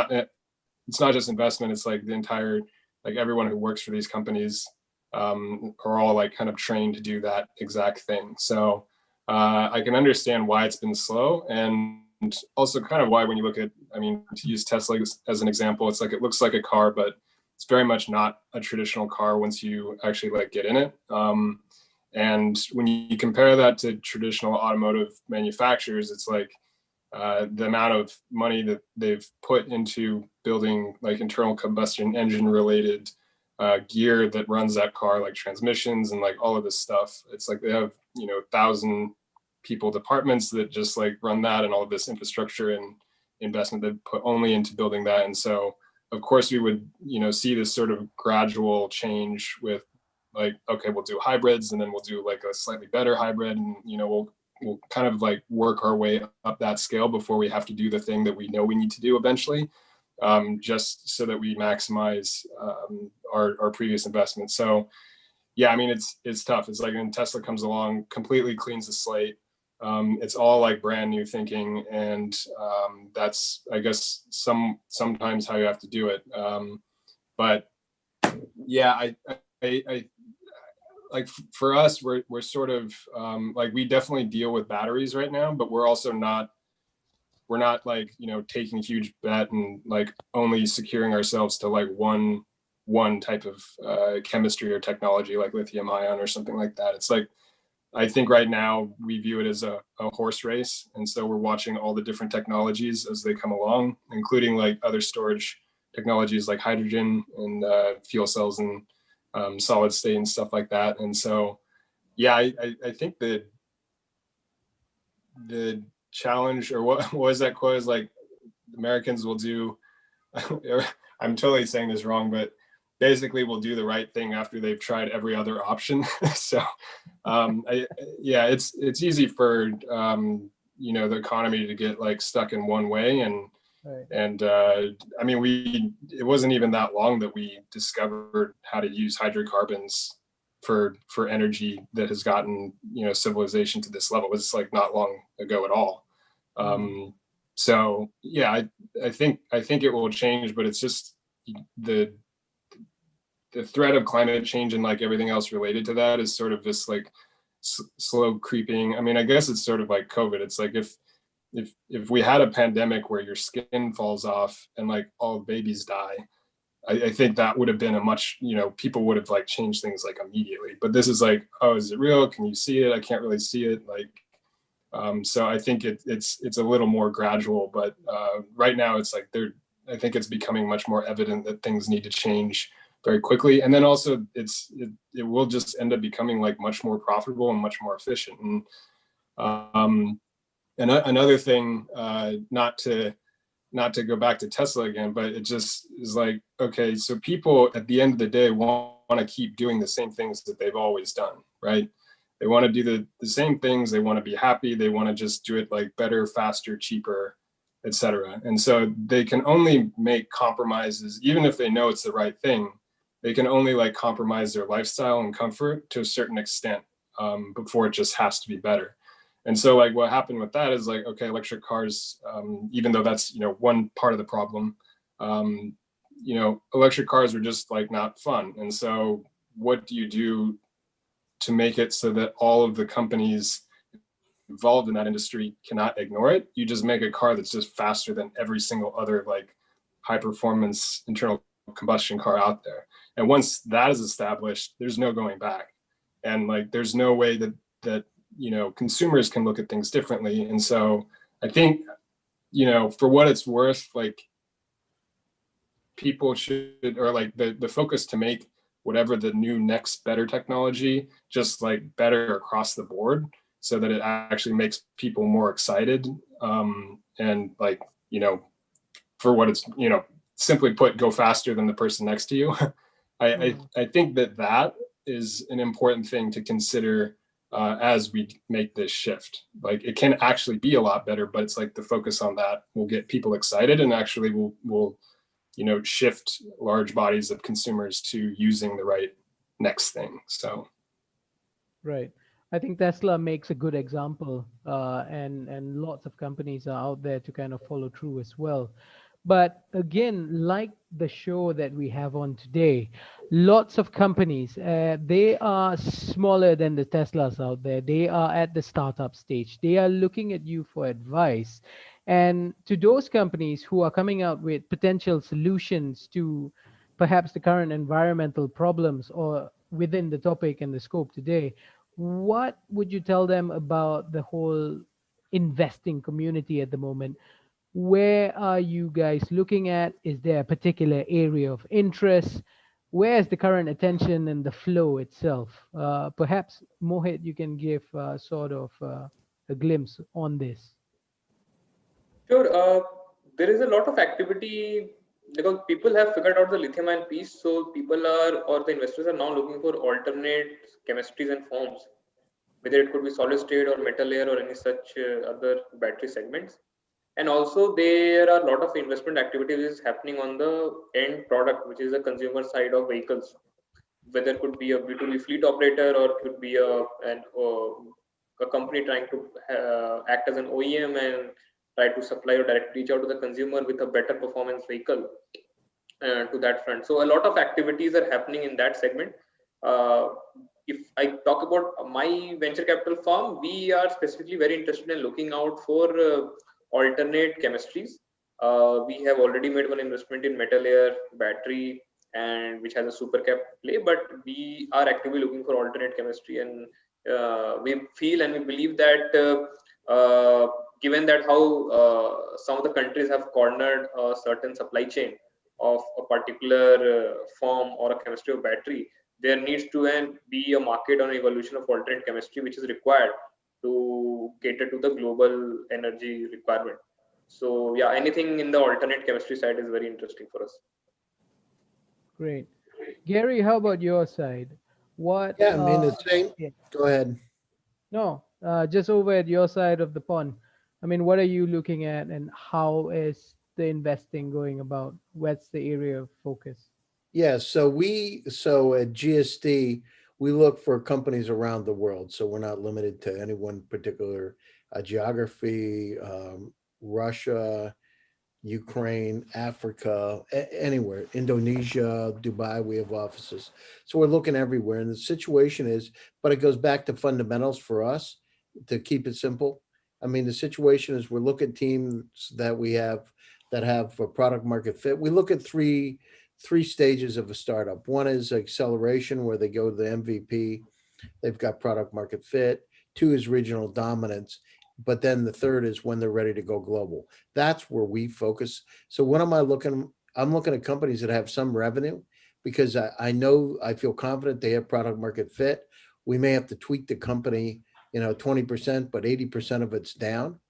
it's not just investment, it's like the entire, like everyone who works for these companies are all like kind of trained to do that exact thing. So I can understand why it's been slow, and also kind of why, when you look at, I mean, to use Tesla as an example, it's like, it looks like a car, but it's very much not a traditional car once you actually like get in it. And when you compare that to traditional automotive manufacturers, it's like the amount of money that they've put into building like internal combustion engine related gear that runs that car, like transmissions and like all of this stuff. It's like they have 1,000 people departments that just like run that, and all of this infrastructure and investment they put only into building that. And so of course we would see this sort of gradual change with like, okay, we'll do hybrids, and then we'll do like a slightly better hybrid, and we'll kind of like work our way up that scale before we have to do the thing that we know we need to do eventually. just so that we maximize our previous investment. So yeah, I mean, it's tough. It's like when Tesla comes along, completely cleans the slate. It's all like brand new thinking, and that's, I guess, sometimes how you have to do it. But yeah, I like for us, we're sort of like, we definitely deal with batteries right now, but we're also not, we're not like, you know, taking a huge bet and like only securing ourselves to like one type of chemistry or technology like lithium ion or something like that. It's like, I think right now we view it as a horse race. And so we're watching all the different technologies as they come along, including like other storage technologies like hydrogen and fuel cells and solid state and stuff like that. And so, yeah, I think that the challenge, or what was that quote, is like, Americans will do, I'm totally saying this wrong, but basically will do the right thing after they've tried every other option. So yeah, it's easy for you know, the economy to get like stuck in one way. And Right. and I mean, it wasn't even that long that we discovered how to use hydrocarbons for energy that has gotten, you know, civilization to this level. It's like not long ago at all. So yeah, I think it will change, but it's just the threat of climate change and like everything else related to that is sort of this like slow creeping. I mean, I guess it's sort of like COVID. It's like if we had a pandemic where your skin falls off and like all babies die, I think that would have been a much, you know, people would have like changed things like immediately. But this is like, oh, is it real? Can you see it? I can't really see it. Like, so I think it's a little more gradual. But right now it's like I think it's becoming much more evident that things need to change very quickly. And then also it will just end up becoming like much more profitable and much more efficient. And another thing, not to go back to Tesla again, but it just is like, okay, so people at the end of the day want to keep doing the same things that they've always done, right? They want to do the same things. They want to be happy. They want to just do it like better, faster, cheaper, etc. And so they can only make compromises, even if they know it's the right thing. They can only like compromise their lifestyle and comfort to a certain extent before it just has to be better. And so like what happened with that is like, okay, electric cars, even though that's, you know, one part of the problem, you know, electric cars are just like not fun. And so what do you do to make it so that all of the companies involved in that industry cannot ignore it? You just make a car that's just faster than every single other like high performance internal combustion car out there. And once that is established, there's no going back. And like, there's no way that you know, consumers can look at things differently. And so I think, you know, for what it's worth, like people should, or like the focus to make whatever the new next better technology, just like better across the board, so that it actually makes people more excited. And like, you know, for what it's, you know, simply put, go faster than the person next to you. I think that is an important thing to consider as we make this shift. Like, it can actually be a lot better, but it's like the focus on that will get people excited and actually will you know, shift large bodies of consumers to using the right next thing. So Right. I think Tesla makes a good example, and lots of companies are out there to kind of follow through as well. But again, like the show that we have on today, lots of companies, they are smaller than the Teslas out there. They are at the startup stage. They are looking at you for advice. And to those companies who are coming out with potential solutions to perhaps the current environmental problems or within the topic and the scope today, what would you tell them about the whole investing community at the moment? Where are you guys looking at? Is there a particular area of interest? Where's the current attention and the flow itself? Perhaps, Mohit, you can give sort of a glimpse on this. Sure. There is a lot of activity because people have figured out the lithium ion piece. So people are, or the investors are now looking for alternate chemistries and forms, whether it could be solid state or metal layer or any such other battery segments. And also there are a lot of investment activities happening on the end product, which is the consumer side of vehicles, whether it could be a B2B fleet operator or it could be a company trying to act as an OEM and try to supply or direct reach out to the consumer with a better performance vehicle to that front. So a lot of activities are happening in that segment. Uh, if I talk about my venture capital firm, we are specifically very interested in looking out for alternate chemistries. We have already made one investment in metal air battery, and which has a super cap play, but we are actively looking for alternate chemistry, and we feel and we believe that given that how some of the countries have cornered a certain supply chain of a particular form or a chemistry of battery, there needs to be a market on evolution of alternate chemistry, which is required to cater to the global energy requirement. So yeah, anything in the alternate chemistry side is very interesting for us. Great. Gary, how about your side? What, Yeah, I mean, the same. yeah, Go ahead. no, just over at your side of the pond. I mean, what are you looking at and how is the investing going about? What's the area of focus? Yeah, so at GSD, we look for companies around the world. So we're not limited to any one particular geography, Russia, Ukraine, Africa, anywhere, Indonesia, Dubai, we have offices. So we're looking everywhere. And the situation is, but it goes back to fundamentals for us to keep it simple. I mean, the situation is we're looking at teams that we have that have a product market fit. We look at three stages of a startup. One is acceleration, where they go to the MVP, they've got product market fit. Two is regional dominance. But then the third is when they're ready to go global. That's where we focus. So what am I looking? I'm looking at companies that have some revenue because I know I feel confident they have product market fit. We may have to tweak the company, 20%, but 80% of it's down.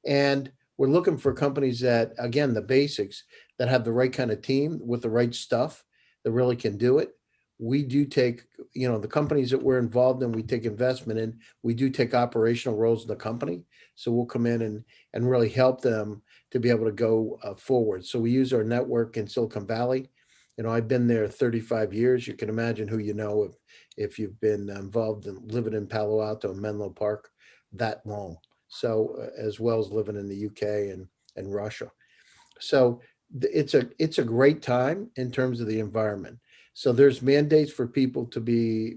And we're looking for companies that, again, the basics, that have the right kind of team with the right stuff that really can do it. We do take, the companies that we're involved in, we take investment in, we do take operational roles in the company. So we'll come in and really help them to be able to go forward. So we use our network in Silicon Valley. I've been there 35 years. You can imagine who you know if you've been involved in living in Palo Alto and Menlo Park that long. So as well as living in the UK and Russia. So it's a great time in terms of the environment. So there's mandates for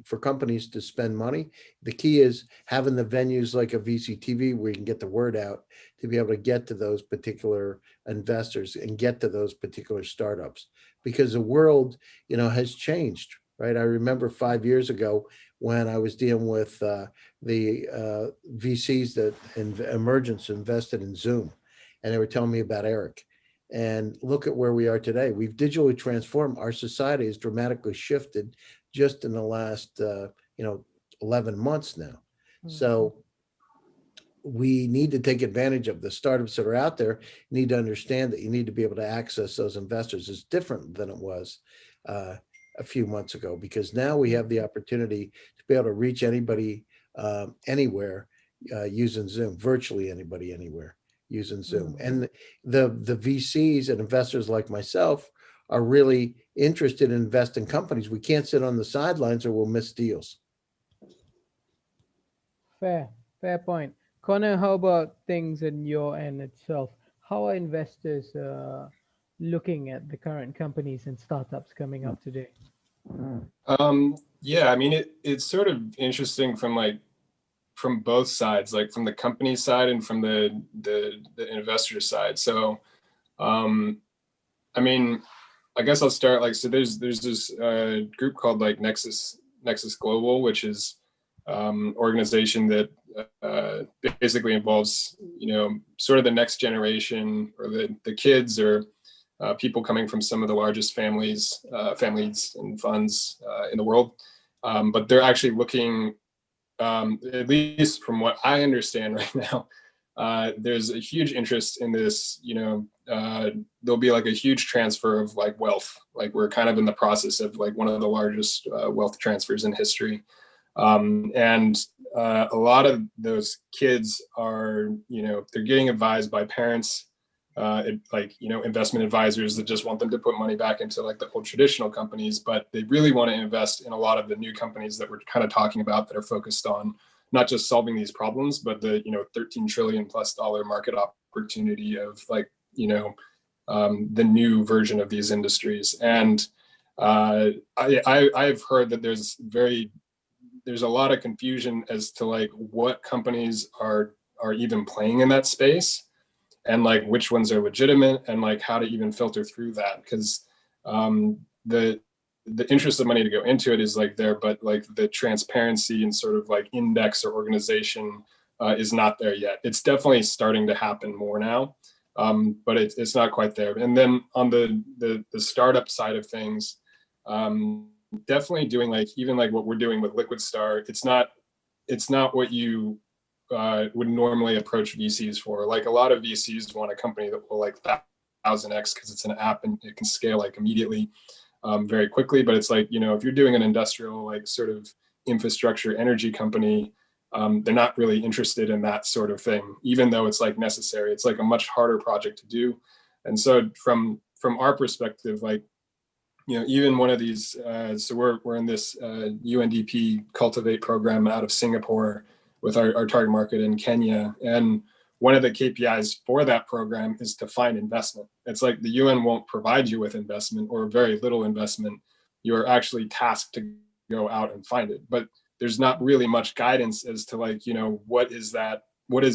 for companies to spend money. The key is having the venues like a VCTV where you can get the word out to be able to get to those particular investors and get to those particular startups, because the world, has changed, right? I remember 5 years ago when I was dealing with the VCs that Emergence invested in Zoom, and they were telling me about Eric. And look at where we are today. We've digitally transformed. Our society has dramatically shifted just in the last, 11 months now. So we need to take advantage of the startups that are out there. You need to understand that you need to be able to access those investors. It's different than it was a few months ago, because now we have the opportunity to be able to reach anybody anywhere using Zoom, virtually anybody anywhere using Zoom. And the VCs and investors like myself are really interested in investing in companies. We can't sit on the sidelines or we'll miss deals. Fair point. Connor, how about things in your end itself? How are investors looking at the current companies and startups coming up today? Yeah, I mean, it's sort of interesting from both sides, like from the company side and from the investor side. So, I mean, I guess I'll start so there's this group called Nexus Global, which is organization that basically involves sort of the next generation, or the kids, or people coming from some of the largest families and funds in the world, but they're actually looking, at least from what I understand right now, there's a huge interest in this. There'll be a huge transfer of wealth. We're kind of in the process of one of the largest wealth transfers in history. And a lot of those kids are, they're getting advised by parents, investment advisors that just want them to put money back into like the old traditional companies, but they really want to invest in a lot of the new companies that we're kind of talking about that are focused on not just solving these problems, but the, $13 trillion plus market opportunity of like, the new version of these industries. And I've heard that there's a lot of confusion as to like what companies are even playing in that space, and like which ones are legitimate, and like how to even filter through that, because the interest of money to go into it is like there, but like the transparency and sort of like index or organization is not there yet. It's definitely starting to happen more now, but it's not quite there. And then on the startup side of things, definitely doing like even like what we're doing with Liquid Star, it's not what you would normally approach VCs for. Like a lot of VCs want a company that will like 1000x because it's an app and it can scale like immediately, very quickly. But it's like, if you're doing an industrial like sort of infrastructure energy company, they're not really interested in that sort of thing, even though it's like necessary. It's like a much harder project to do. And so from our perspective, like, even one of these, so we're in this UNDP Cultivate program out of Singapore with our target market in Kenya. And one of the KPIs for that program is to find investment. It's like the UN won't provide you with investment or very little investment. You're actually tasked to go out and find it. But there's not really much guidance as to like, what is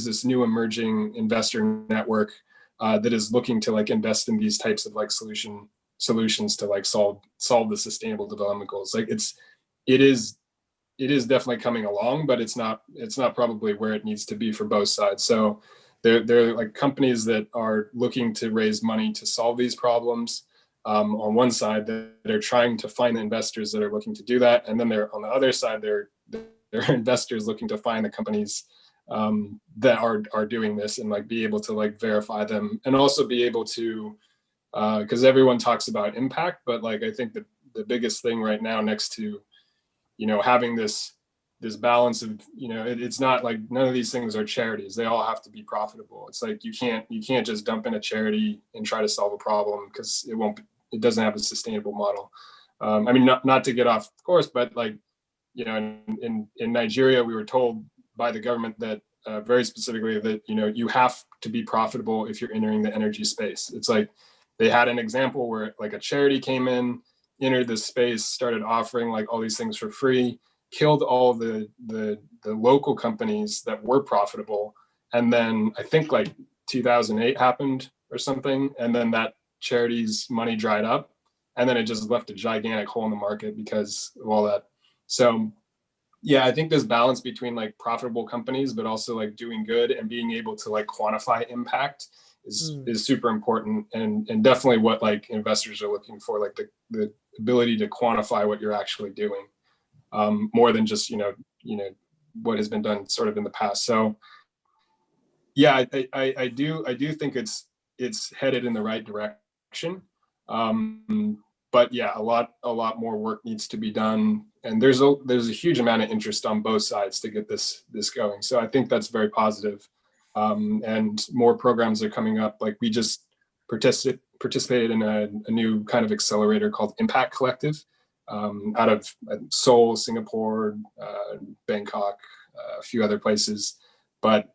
this new emerging investor network that is looking to like invest in these types of like solutions to like solve the sustainable development goals. Like it is definitely coming along, but it's not probably where it needs to be for both sides. So they're like companies that are looking to raise money to solve these problems on one side, that are trying to find the investors that are looking to do that, and then they're on the other side, they're investors looking to find the companies that are doing this and like be able to like verify them, and also be able to because everyone talks about impact, but like I think the biggest thing right now, next to having this balance of it's not like none of these things are charities. They all have to be profitable. It's like you can't just dump in a charity and try to solve a problem, because it doesn't have a sustainable model. I mean, not to get off course, but like in Nigeria, we were told by the government that very specifically that you have to be profitable if you're entering the energy space. It's like they had an example where like a charity came in, entered the space, started offering like all these things for free, killed all the local companies that were profitable, and then I think like 2008 happened or something, and then that charity's money dried up, and then it just left a gigantic hole in the market because of all that. So yeah, I think this balance between like profitable companies, but also like doing good and being able to like quantify impact is super important, and definitely what like investors are looking for, like the ability to quantify what you're actually doing, more than just what has been done sort of in the past. So yeah, I do think it's headed in the right direction, but yeah, a lot more work needs to be done, and there's a huge amount of interest on both sides to get this going. So I think that's very positive. And more programs are coming up. Like we just participated in a new kind of accelerator called Impact Collective, out of Seoul, Singapore, Bangkok, a few other places. But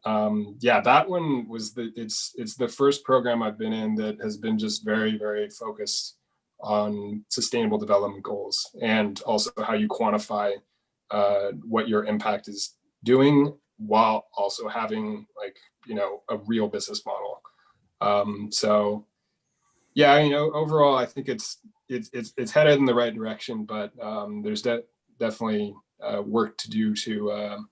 yeah, that one was it's the first program I've been in that has been just very, very focused on sustainable development goals, and also how you quantify what your impact is doing, while also having like a real business model. So yeah, overall I think it's headed in the right direction, but there's definitely work to do to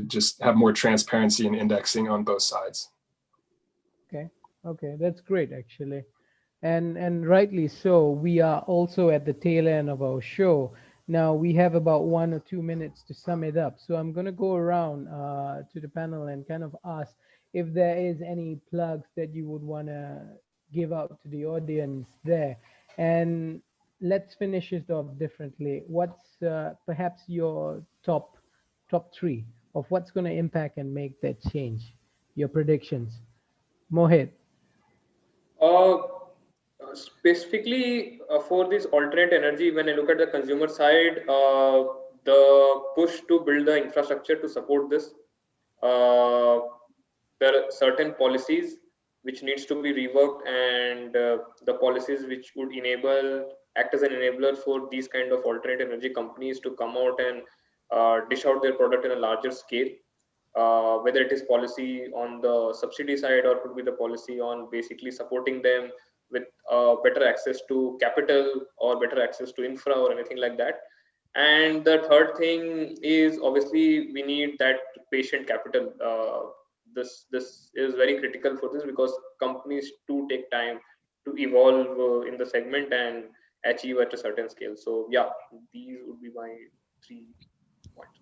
just have more transparency and indexing on both sides. Okay, that's great actually. And rightly so. We are also at the tail end of our show. Now we have about 1 or 2 minutes to sum it up. So I'm going to go around to the panel and kind of ask if there is any plugs that you would want to give out to the audience there. And let's finish it off differently. What's perhaps your top top three of what's going to impact and make that change. Your predictions. Mohit. Uh, Specifically for this alternate energy, when I look at the consumer side, the push to build the infrastructure to support this, uh, there are certain policies which needs to be reworked, and the policies which would enable act as an enabler for these kind of alternate energy companies to come out and dish out their product in a larger scale, whether it is policy on the subsidy side or could be the policy on basically supporting them with better access to capital or better access to infra or anything like that. And the third thing is obviously we need that patient capital. This is very critical for this because companies do take time to evolve in the segment and achieve at a certain scale. So yeah, these would be my 3 points.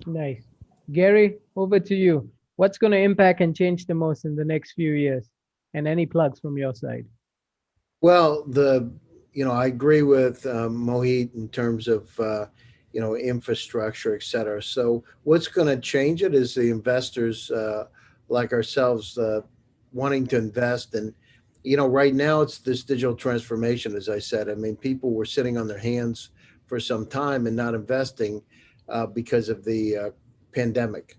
Nice. Gary, over to you. What's going to impact and change the most in the next few years? And any plugs from your side? Well, I agree with Mohit in terms of, infrastructure, et cetera. So what's going to change it is the investors like ourselves wanting to invest. And, right now it's this digital transformation, as I said. I mean, people were sitting on their hands for some time and not investing because of the pandemic.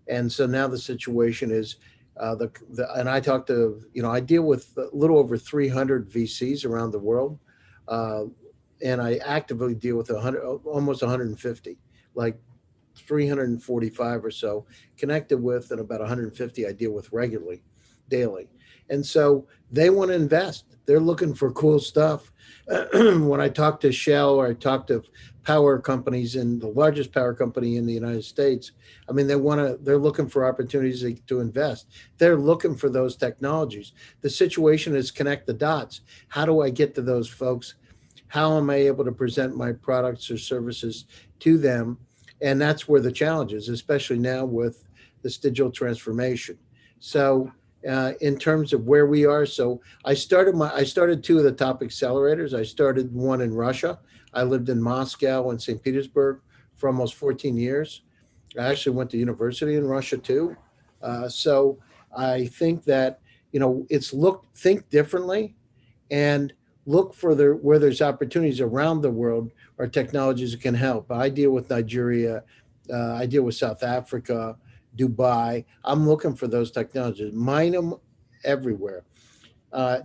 And so now the situation is and I talk to, I deal with a little over 300 VCs around the world. Uh, and I actively deal with 100, almost 150, like 345 or so connected with, and about 150 I deal with regularly, daily. And so they want to invest. They're looking for cool stuff. When I talk to Shell or I talk to power companies and the largest power company in the United States, I mean, they're looking for opportunities to invest. They're looking for those technologies. The situation is connect the dots. How do I get to those folks? How am I able to present my products or services to them? And that's where the challenge is, especially now with this digital transformation. So in terms of where we are, so I started two of the top accelerators. I started one in Russia. I lived in Moscow and St. Petersburg for almost 14 years. I actually went to university in Russia too. So I think that, think differently and look for where there's opportunities around the world or technologies that can help. I deal with Nigeria, I deal with South Africa, Dubai. I'm looking for those technologies, mine them everywhere.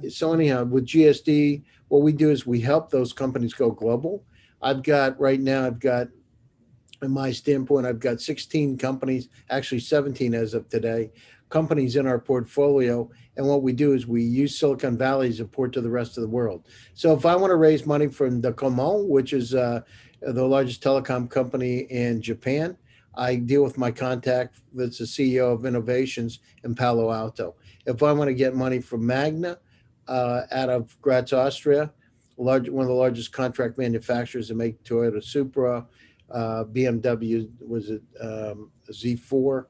So anyhow, with GSD, what we do is we help those companies go global. I've got in my standpoint, I've got 16 companies, actually 17 as of today, companies in our portfolio. And what we do is we use Silicon Valley as a port to the rest of the world. So if I want to raise money from the Docomo, which is the largest telecom company in Japan, I deal with my contact that's the CEO of Innovations in Palo Alto. If I want to get money from Magna out of Graz, Austria, one of the largest contract manufacturers that make Toyota Supra, BMW, was it Z4?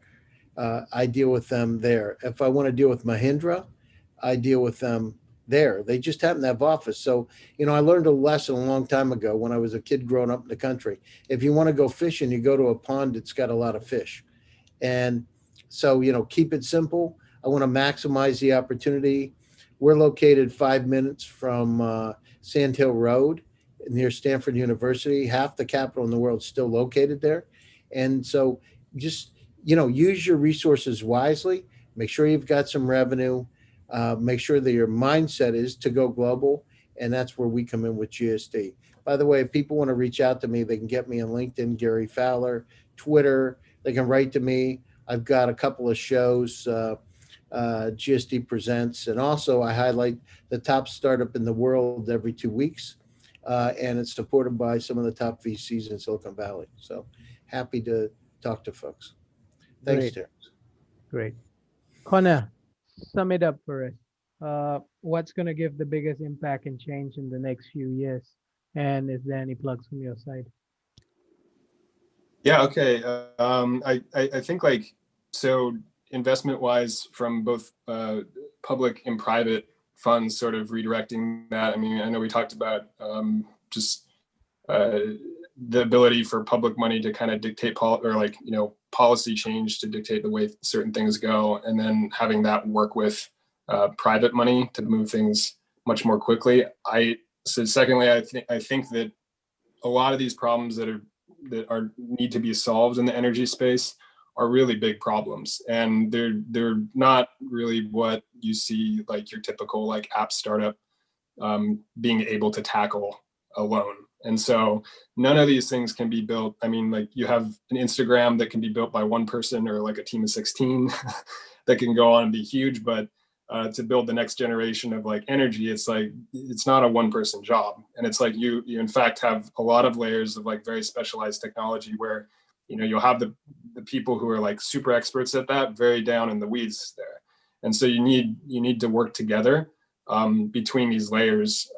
I deal with them there. If I want to deal with Mahindra, I deal with them there. They just happen to have office. So, I learned a lesson a long time ago when I was a kid growing up in the country. If you want to go fishing, you go to a pond that's got a lot of fish. And so, keep it simple. I want to maximize the opportunity. We're located 5 minutes from Sand Hill Road near Stanford University. Half the capital in the world is still located there. And so just, use your resources wisely. Make sure you've got some revenue. Make sure that your mindset is to go global. And that's where we come in with GSD. By the way, if people want to reach out to me, they can get me on LinkedIn, Gary Fowler, Twitter. They can write to me. I've got a couple of shows, GSD Presents. And also I highlight the top startup in the world every 2 weeks. And it's supported by some of the top VCs in Silicon Valley. So happy to talk to folks. Thanks, Great. Terrence. Great. Connor, sum it up for us. What's going to give the biggest impact and change in the next few years? And is there any plugs from your side? Yeah, okay. I think so investment wise from both public and private funds, sort of redirecting that. I mean, I know we talked about just the ability for public money to kind of dictate policy change to dictate the way certain things go, and then having that work with private money to move things much more quickly. Secondly, I think that a lot of these problems that need to be solved in the energy space are really big problems, and they're not really what you see like your typical like app startup being able to tackle alone. And so none of these things can be built. I mean, like you have an Instagram that can be built by one person or like a team of 16 that can go on and be huge, but to build the next generation of like energy, it's like, it's not a one person job. And it's like you in fact have a lot of layers of like very specialized technology where, you know, you'll have the people who are like super experts at that very down in the weeds there. And so you need to work together between these layers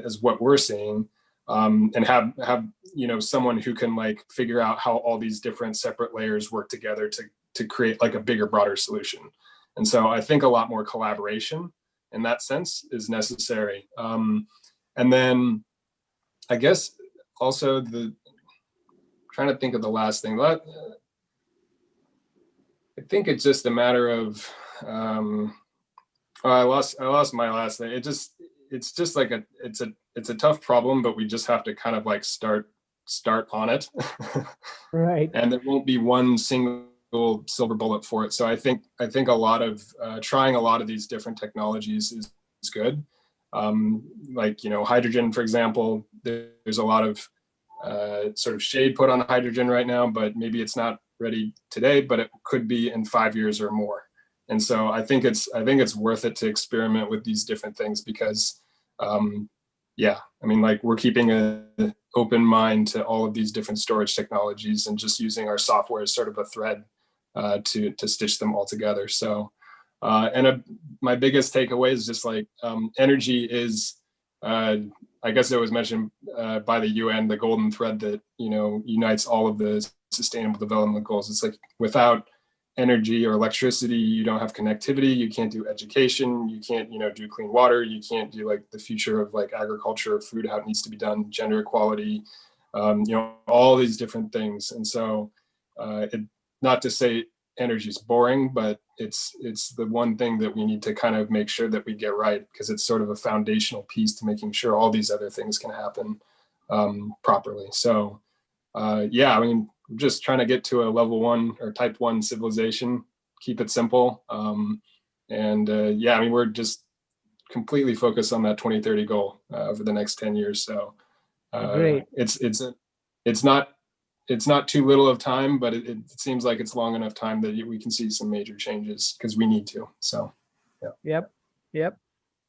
is what we're seeing, and have you know, someone who can like figure out how all these different separate layers work together to create like a bigger, broader solution. And so I think a lot more collaboration in that sense is necessary. And then I guess also trying to think of the last thing. I think it's just a matter of I lost my last thing. It's just like it's a tough problem, but we just have to kind of like start on it. Right. And there won't be one single silver bullet for it. So I think a lot of trying a lot of these different technologies is good. Like, you know, hydrogen, for example, there's a lot of sort of shade put on hydrogen right now, but maybe it's not ready today, but it could be in 5 years or more. And so I think it's worth it to experiment with these different things because, yeah, I mean, like we're keeping an open mind to all of these different storage technologies and just using our software as sort of a thread to stitch them all together. So, my biggest takeaway is just like energy is, I guess it was mentioned by the UN, the golden thread that, you know, unites all of the sustainable development goals. It's like without energy or electricity, you don't have connectivity, you can't do education, you can't, you know, do clean water, you can't do like the future of like agriculture, food, how it needs to be done, gender equality, you know, all these different things. And so not to say energy is boring, but it's the one thing that we need to kind of make sure that we get right, because it's sort of a foundational piece to making sure all these other things can happen properly. So yeah, I mean, just trying to get to a level 1 or type 1 civilization, keep it simple. Yeah, I mean, we're just completely focused on that 2030 goal for the next 10 years. So Great. It's not too little of time, but it seems like it's long enough time that we can see some major changes because we need to. So, yeah. Yep.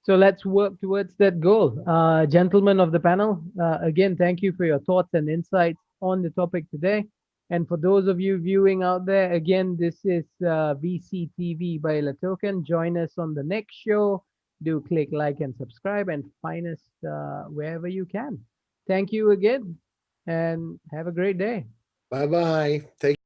So let's work towards that goal. Gentlemen of the panel, again, thank you for your thoughts and insights on the topic today. And for those of you viewing out there, again, this is VCTV by Latoken. Join us on the next show. Do click like and subscribe and find us wherever you can. Thank you again and have a great day. Bye-bye. Take